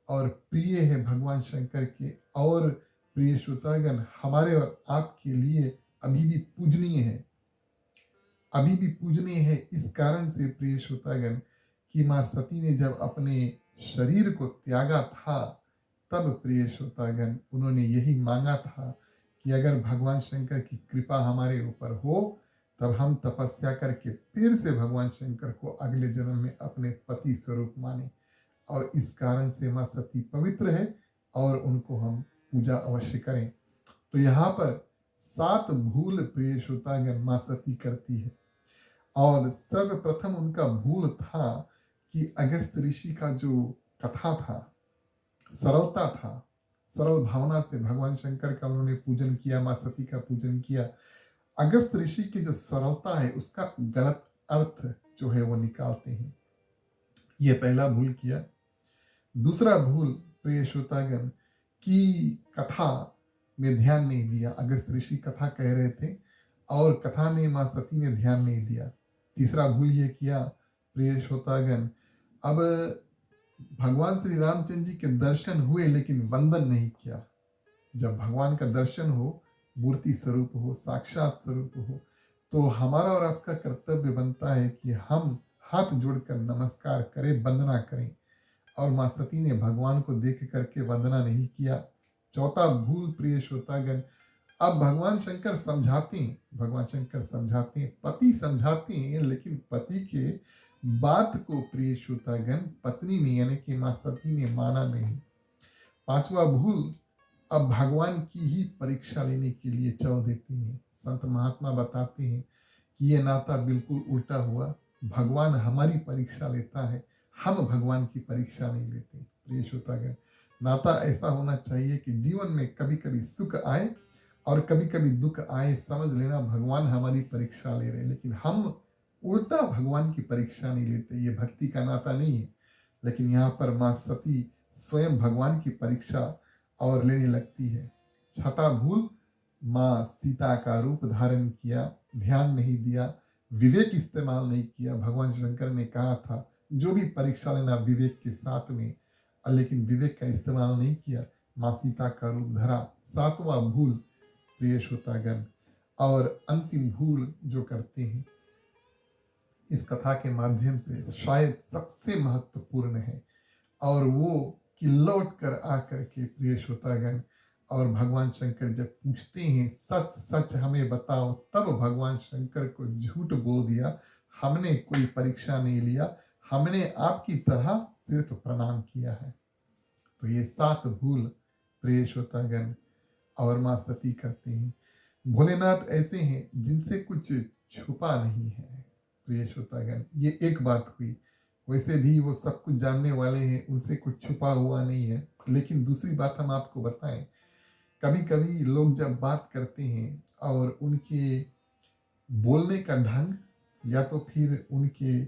और प्रिय है भगवान शंकर के, और प्रिय श्रोतागण हमारे और आपके लिए अभी भी पूजनीय है, अभी भी पूजनीय है। इस कारण से प्रिय श्रोतागण कि माँ सती ने जब अपने शरीर को त्यागा था, तब प्रिय श्रोतागण उन्होंने यही मांगा था कि अगर भगवान शंकर की कृपा हमारे ऊपर हो तब हम तपस्या करके फिर से भगवान शंकर को अगले जन्म में अपने पति स्वरूप माने। और इस कारण से माँ सती पवित्र है और उनको हम पूजा अवश्य करें। तो यहाँ पर 7 भूल प्रिय श्रोतागण माँ सती करती है। और सर्वप्रथम उनका भूल था कि अगस्त ऋषि का जो कथा था, सरलता था, सरल भावना से भगवान शंकर का उन्होंने पूजन किया, माँ सती का पूजन किया। अगस्त ऋषि की जो सरलता है उसका गलत अर्थ जो है वो निकालते हैं, ये पहला भूल किया। दूसरा भूल प्रिय श्रोतागण की कथा में ध्यान नहीं दिया। अगस्त ऋषि कथा कह रहे थे और कथा में माँ सती ने ध्यान नहीं दिया। तीसरा भूल ये किया प्रिय श्रोतागण, अब भगवान श्री रामचंद्र जी के दर्शन हुए लेकिन वंदन नहीं किया। जब भगवान का दर्शन हो, मूर्ति स्वरूप हो, साक्षात स्वरूप हो, तो हमारा और आपका कर्तव्य बनता है कि हम हाथ जोड़कर नमस्कार करें, वंदना करें। और माँ सती ने भगवान को देख करके वंदना नहीं किया। चौथा भूल प्रिय श्रोतागण, अब भगवान शंकर समझाते हैं, भगवान शंकर समझाते हैं, पति समझाते हैं, लेकिन पति के बात को प्रिय श्रोतागण पत्नी ने यानी कि माँ सती ने माना नहीं। पांचवा भूल, अब भगवान की ही परीक्षा लेने के लिए चल देते हैं। संत महात्मा बताते हैं कि ये नाता बिल्कुल उल्टा हुआ, भगवान हमारी परीक्षा लेता है, हम भगवान की परीक्षा नहीं लेते। प्रिय श्रोतागण, नाता ऐसा होना चाहिए कि जीवन में कभी कभी सुख आए और कभी कभी दुख आए, समझ लेना भगवान हमारी परीक्षा ले रहे हैं, लेकिन हम उल्टा भगवान की परीक्षा नहीं लेते। ये भक्ति का नाता नहीं है। लेकिन यहाँ पर माँ सती स्वयं भगवान की परीक्षा और लेने लगती है। छठा भूल, माँ सीता का रूप धारण किया, ध्यान नहीं दिया, विवेक इस्तेमाल नहीं किया। भगवान शंकर ने कहा था जो भी परीक्षा लेना विवेक के साथ में, लेकिन विवेक का इस्तेमाल नहीं किया, माँ सीता का रूप धरा। सातवां भूल प्रिय श्रोतागण, और अंतिम भूल जो करते हैं इस कथा के माध्यम से शायद सबसे महत्वपूर्ण है, और वो कि लौट कर आकर के प्रिय श्रोतागण, और भगवान शंकर जब पूछते हैं सच सच हमें बताओ, तब भगवान शंकर को झूठ बोल दिया, हमने कोई परीक्षा नहीं लिया, हमने आपकी तरह सिर्फ प्रणाम किया है। तो ये 7 भूल प्रिय श्रोतागण और माँ सती करते हैं। भोलेनाथ ऐसे हैं जिनसे कुछ छुपा नहीं है प्रिय श्रोतागण। ये एक बात हुई, वैसे भी वो सब कुछ जानने वाले हैं, उनसे कुछ छुपा हुआ नहीं है। लेकिन दूसरी बात हम आपको बताएं, कभी कभी लोग जब बात करते हैं और उनके बोलने का ढंग या तो फिर उनके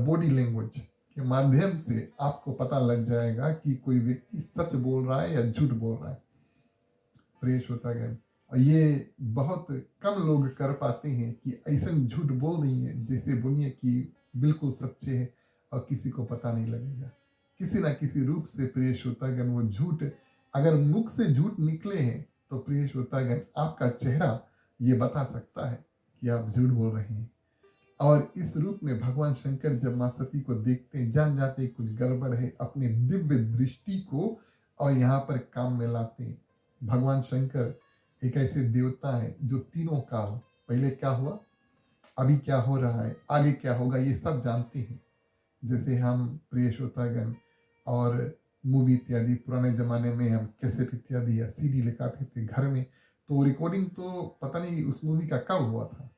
बॉडी लैंग्वेज के माध्यम से आपको पता लग जाएगा कि कोई व्यक्ति सच बोल रहा है या झूठ बोल रहा है प्रिय श्रोतागण। और ये बहुत कम लोग कर पाते हैं कि ऐसा झूठ बोल देंगे जैसे बोलिए कि बिल्कुल सच्चे है और किसी को पता नहीं लगेगा। किसी ना किसी रूप से प्रिय श्रोतागण वो झूठ, अगर मुख से झूठ निकले हैं तो प्रिय श्रोतागण आपका चेहरा ये बता सकता है कि आप झूठ बोल रहे हैं। और इस रूप में भगवान शंकर जब माँ सती को देखते हैं, जान जाते हैं कुछ गड़बड़ है, अपने दिव्य दृष्टि को और यहाँ पर काम में लाते हैं। भगवान शंकर एक ऐसे देवता है जो तीनों काल, पहले क्या हुआ, अभी क्या हो रहा है, आगे क्या होगा, ये सब जानते हैं। जैसे हम प्रिय श्रोतागण और मूवी इत्यादि पुराने जमाने में हम कैसेट इत्यादि या सीडी लगाते थे घर में, तो रिकॉर्डिंग तो पता नहीं उस मूवी का कब हुआ था,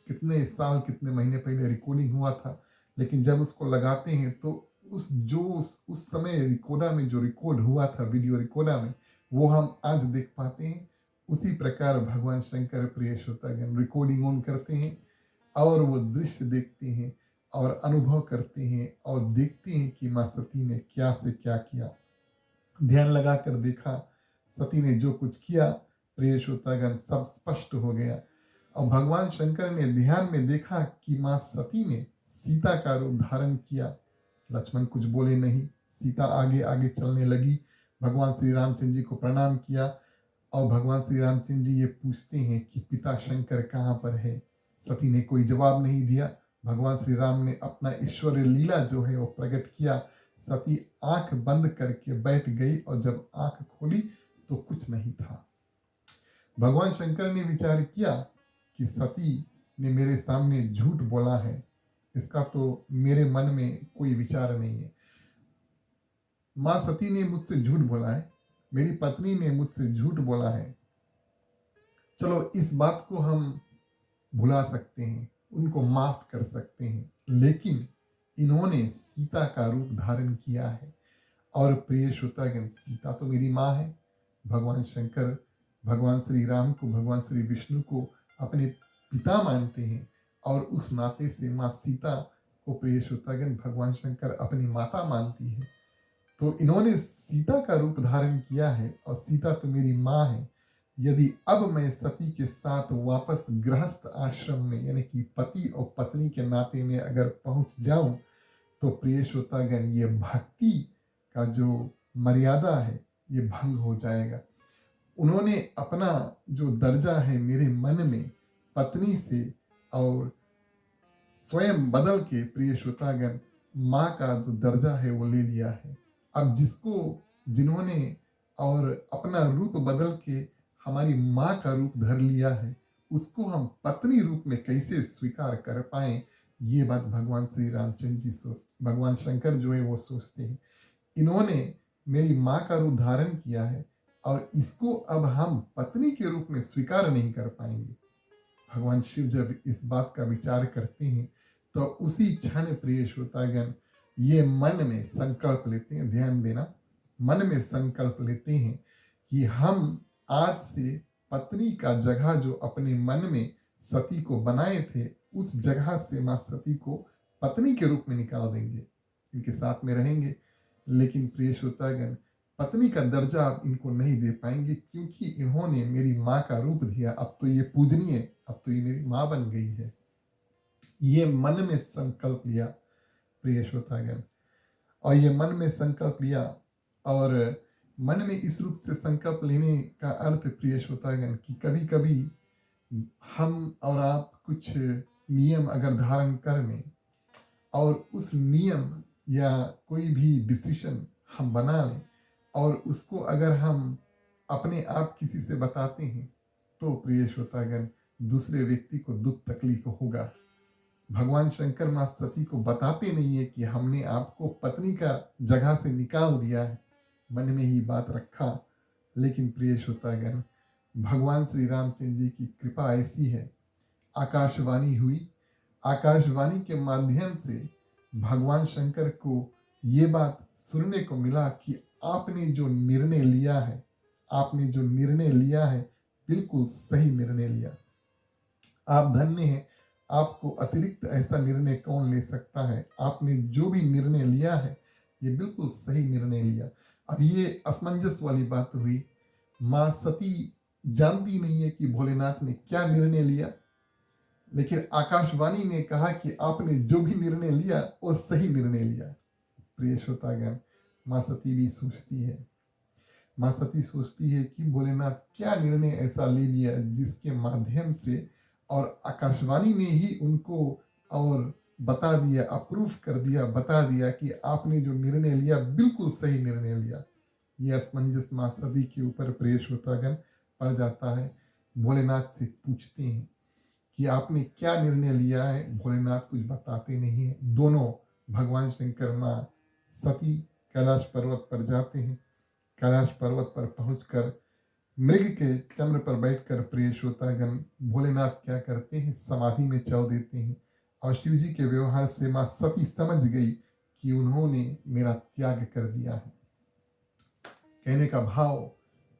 कितने साल कितने महीने पहले रिकॉर्डिंग हुआ था, लेकिन जब उसको लगाते हैं तो उस समय रिकॉर्डर में जो रिकॉर्ड हुआ था वीडियो रिकॉर्डर में, वो हम आज देख पाते हैं। उसी प्रकार भगवान शंकर प्रिय श्रोतागण रिकॉर्डिंग ऑन करते हैं और वो दृश्य देखते हैं और अनुभव करते हैं और देखते हैं कि माँ सती ने क्या से क्या किया। ध्यान लगा कर देखा, सती ने जो कुछ किया प्रिय श्रोतागण सब स्पष्ट हो गया। और भगवान शंकर ने ध्यान में देखा कि माँ सती ने सीता का रूप धारण किया। लक्ष्मण कुछ बोले नहीं, सीता आगे आगे चलने लगी। भगवान श्री रामचंद्र जी को प्रणाम किया और भगवान श्री रामचंद्र जी ये पूछते हैं कि पिता शंकर कहाँ पर है। सती ने कोई जवाब नहीं दिया। भगवान श्री राम ने अपना ईश्वरीय लीला जो है वो प्रकट किया। सती आंख बंद करके बैठ गई और जब आंख खोली तो कुछ नहीं था। भगवान शंकर ने विचार किया कि सती ने मेरे सामने झूठ बोला है, इसका तो मेरे मन में कोई विचार नहीं है। माँ सती ने मुझसे झूठ बोला है, मेरी पत्नी ने मुझसे झूठ बोला है, चलो इस बात को हम भुला सकते हैं, उनको माफ कर सकते हैं, लेकिन इन्होंने सीता का रूप धारण किया है। और प्रिय श्रोतागण, सीता तो मेरी माँ है। भगवान शंकर भगवान श्री राम को, भगवान श्री विष्णु को अपने पिता मानते हैं और उस नाते से माँ सीता को प्रिय श्रोतागण भगवान शंकर अपनी माता मानती है। तो इन्होंने सीता का रूप धारण किया है और सीता तो मेरी माँ है। यदि अब मैं सती के साथ वापस गृहस्थ आश्रम में यानी कि पति और पत्नी के नाते में अगर पहुंच जाऊं तो प्रिय श्रोतागण ये भक्ति का जो मर्यादा है ये भंग हो जाएगा। उन्होंने अपना जो दर्जा है मेरे मन में पत्नी से और स्वयं बदल के प्रिय श्रोतागण माँ का जो दर्जा है वो ले लिया है। अब जिन्होंने और अपना रूप बदल के हमारी माँ का रूप धर लिया है, उसको हम पत्नी रूप में कैसे स्वीकार कर पाए, ये बात भगवान श्री रामचंद्र जी भगवान शंकर जो है वो सोचते हैं। इन्होंने मेरी माँ का रूप धारण किया है और इसको अब हम पत्नी के रूप में स्वीकार नहीं कर पाएंगे। भगवान शिव जब इस बात का विचार करते हैं तो उसी क्षण प्रिय श्रोतागण ये मन में संकल्प लेते हैं, ध्यान देना, मन में संकल्प लेते हैं कि हम आज से पत्नी का जगह जो अपने मन में सती को बनाए थे, उस जगह से माँ सती को पत्नी के रूप में निकाल देंगे, इनके साथ में रहेंगे। लेकिन प्रिय श्रोतागण पत्नी का दर्जा आप इनको नहीं दे पाएंगे क्योंकि इन्होंने मेरी माँ का रूप दिया। अब तो ये पूजनीय, अब तो ये मेरी माँ बन गई है। ये मन में संकल्प लिया प्रिय श्रोतागण, और ये मन में संकल्प लिया, और मन में इस रूप से संकल्प लेने का अर्थ प्रिय श्रोतागण कि कभी कभी हम और आप कुछ नियम अगर धारण कर लें और उस नियम या कोई भी डिसीजन हम बना लें और उसको अगर हम अपने आप किसी से बताते हैं तो प्रिय श्रोतागण दूसरे व्यक्ति को दुख तकलीफ होगा। भगवान शंकर माँ सती को बताते नहीं है कि हमने आपको पत्नी का जगह से निकाल दिया है, मन में ही बात रखा। लेकिन प्रिय श्रोतागण भगवान श्री रामचंद्र जी की कृपा ऐसी है, आकाशवाणी हुई, आकाशवाणी के माध्यम से भगवान शंकर को ये बात सुनने को मिला कि आपने जो निर्णय लिया है, आपने जो निर्णय लिया है बिल्कुल सही निर्णय लिया। आप धन्य हैं, आपको अतिरिक्त ऐसा निर्णय कौन ले सकता है। आपने जो भी निर्णय लिया है ये बिल्कुल सही निर्णय लिया। अब ये असमंजस वाली बात हुई, माँ सती जानती नहीं है कि भोलेनाथ ने क्या निर्णय लिया, लेकिन आकाशवाणी ने कहा कि आपने जो भी निर्णय लिया वो सही निर्णय लिया। प्रिय श्रोतागण माँ सती भी सोचती है, माँ सती सोचती है कि भोलेनाथ क्या निर्णय ऐसा ले लिया जिसके माध्यम से, और आकाशवाणी ने ही उनको और बता दिया, अप्रूव कर दिया, बता दिया कि आपने जो निर्णय लिया बिल्कुल सही निर्णय लिया। ये असमंजस माँ सती के ऊपर प्रिय श्रोतागण पड़ जाता है। भोलेनाथ से पूछते हैं कि आपने क्या निर्णय लिया है, भोलेनाथ कुछ बताते नहीं है। दोनों भगवान शंकर माँ सती कैलाश पर्वत पर जाते हैं। कैलाश पर्वत पर पहुंचकर मृग के चम्र पर बैठकर प्रिय श्रोतागण भोलेनाथ क्या करते हैं, समाधि में चल देते हैं। और शिव जी के व्यवहार से माँ सती समझ गई कि उन्होंने मेरा त्याग कर दिया है। कहने का भाव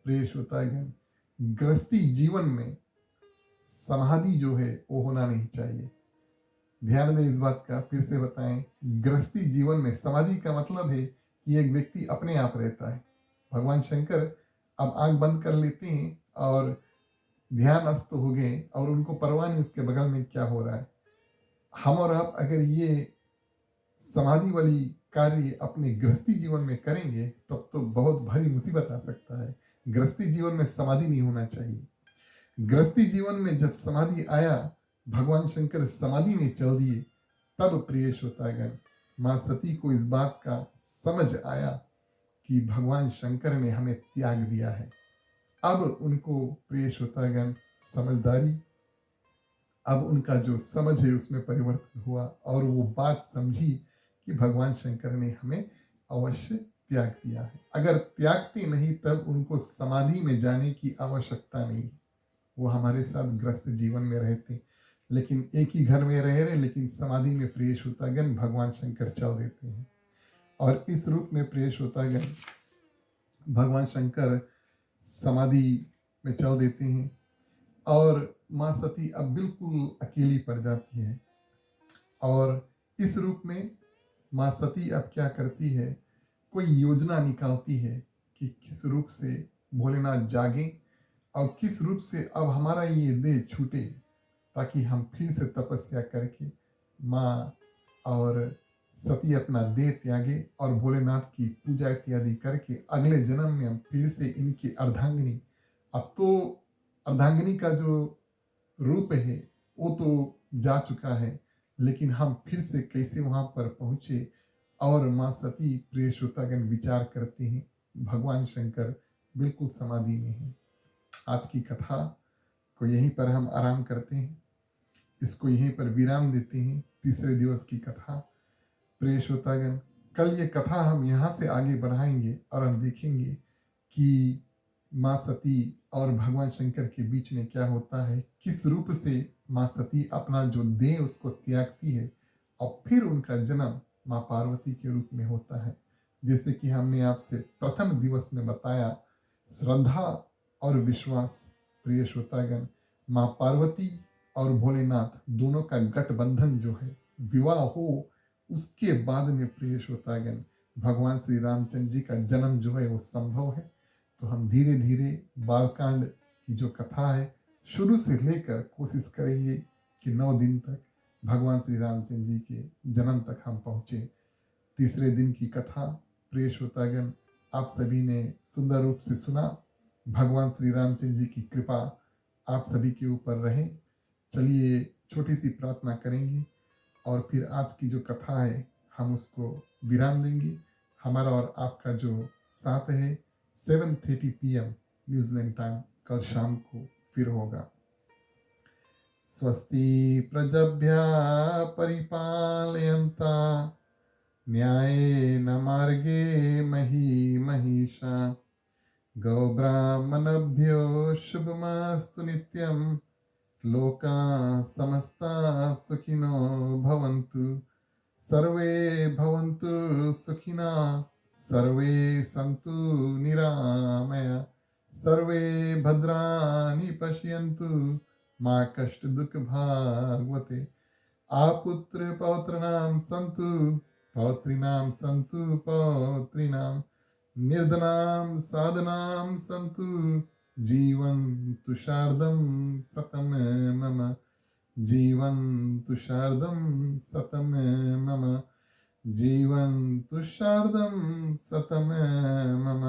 प्रिय श्रोतागण गृहस्थी जीवन में समाधि जो है वो होना नहीं चाहिए। ध्यान दें इस बात का, फिर से बताएं, गृहस्थी जीवन में समाधि का मतलब है कि एक व्यक्ति अपने आप रहता है। भगवान शंकर अब आंख बंद कर लेते हैं और ध्यान अस्त हो गए और उनको परवाह नहीं उसके बगल में क्या हो रहा है। हम और आप अगर ये समाधि वाली कार्य अपने गृहस्थी जीवन में करेंगे तब तो बहुत भारी मुसीबत आ सकता है। गृहस्थी जीवन में समाधि नहीं होना चाहिए। गृहस्थी जीवन में जब समाधि आया, भगवान शंकर समाधि में चल दिए, तब प्रिय श्रोतागण माँ सती को इस बात का समझ आया कि भगवान शंकर ने हमें त्याग दिया है। अब उनको प्रिय श्रोतागण समझदारी, अब उनका जो समझ है उसमें परिवर्तन हुआ और वो बात समझी कि भगवान शंकर ने हमें अवश्य त्याग दिया है। अगर त्यागते नहीं तब उनको समाधि में जाने की आवश्यकता नहीं, वो हमारे साथ ग्रस्त जीवन में रहते, लेकिन एक ही घर में रह रहे लेकिन समाधि में प्रिय श्रोतागण भगवान शंकर चल देते हैं। और इस रूप में प्रिय श्रोतागण भगवान शंकर समाधि में चल देते हैं और माँ सती अब बिल्कुल अकेली पड़ जाती है। और इस रूप में माँ सती अब क्या करती है, कोई योजना निकालती है कि किस रूप से भोलेनाथ जागे और किस रूप से अब हमारा ये देह छूटे ताकि हम फिर से तपस्या करके माँ और सती अपना देह त्यागे और भोलेनाथ की पूजा इत्यादि करके अगले जन्म में हम फिर से इनकी अर्धांगिनी, अब तो अर्धांगिनी का जो रूप है वो तो जा चुका है, लेकिन हम फिर से कैसे वहाँ पर पहुँचे। और माँ सती प्रिय श्रोतागण विचार करते हैं, भगवान शंकर बिल्कुल समाधि में हैं। आज की कथा को यहीं पर हम आराम करते हैं, इसको यहीं पर विराम देते हैं। तीसरे दिवस की कथा प्रिय श्रोतागण, कल ये कथा हम यहाँ से आगे बढ़ाएंगे और हम देखेंगे कि माँ सती और भगवान शंकर के बीच में क्या होता है, किस रूप से माँ सती अपना जो देह उसको त्यागती है और फिर उनका जन्म माँ पार्वती के रूप में होता है। जैसे कि हमने आपसे प्रथम दिवस में बताया, श्रद्धा और विश्वास प्रिय श्रोतागण, माँ पार्वती और भोलेनाथ दोनों का गठबंधन जो है, विवाह हो उसके बाद में प्रिय श्रोतागण भगवान श्री रामचंद्र जी का जन्म जो है वो संभव है। तो हम धीरे धीरे बालकांड की जो कथा है शुरू से लेकर कोशिश करेंगे कि 9 दिन तक भगवान श्री रामचंद्र जी के जन्म तक हम पहुँचे। तीसरे दिन की कथा प्रिय श्रोतागण आप सभी ने सुंदर रूप से सुना। भगवान श्री रामचंद्र जी की कृपा आप सभी के ऊपर रहे। चलिए छोटी सी प्रार्थना करेंगे और फिर आज की जो कथा है हम उसको विराम देंगे। हमारा और आपका जो साथ है 7:30 PM न्यूजीलैंड टाइम कल शाम को फिर होगा। स्वस्ति प्रजभ्यः परिपालयन्ता न्यायेन मार्गे मही महिषा गौब्राह्मणभ्यो शुभमस्तु नित्यं लोकाः समस्ताः सुखिनो भवन्तु सर्वे भवन्तु सुखिनः सर्वे सन्तु निरामया सर्वे भद्राणि पश्यन्तु मा कष्ट दुःख भाग्वते आपुत्र पौत्राणां सन्तु पौत्रीणां सन्तु पौत्रीणां निर्धनां साधनां सन्तु जीवन्तु शार्दं सतं मम जीवन्तु शार्दं सतं मम जीवन्तु शार्दं सतं मम।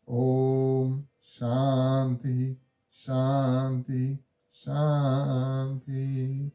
ओम शांति शांति शांति।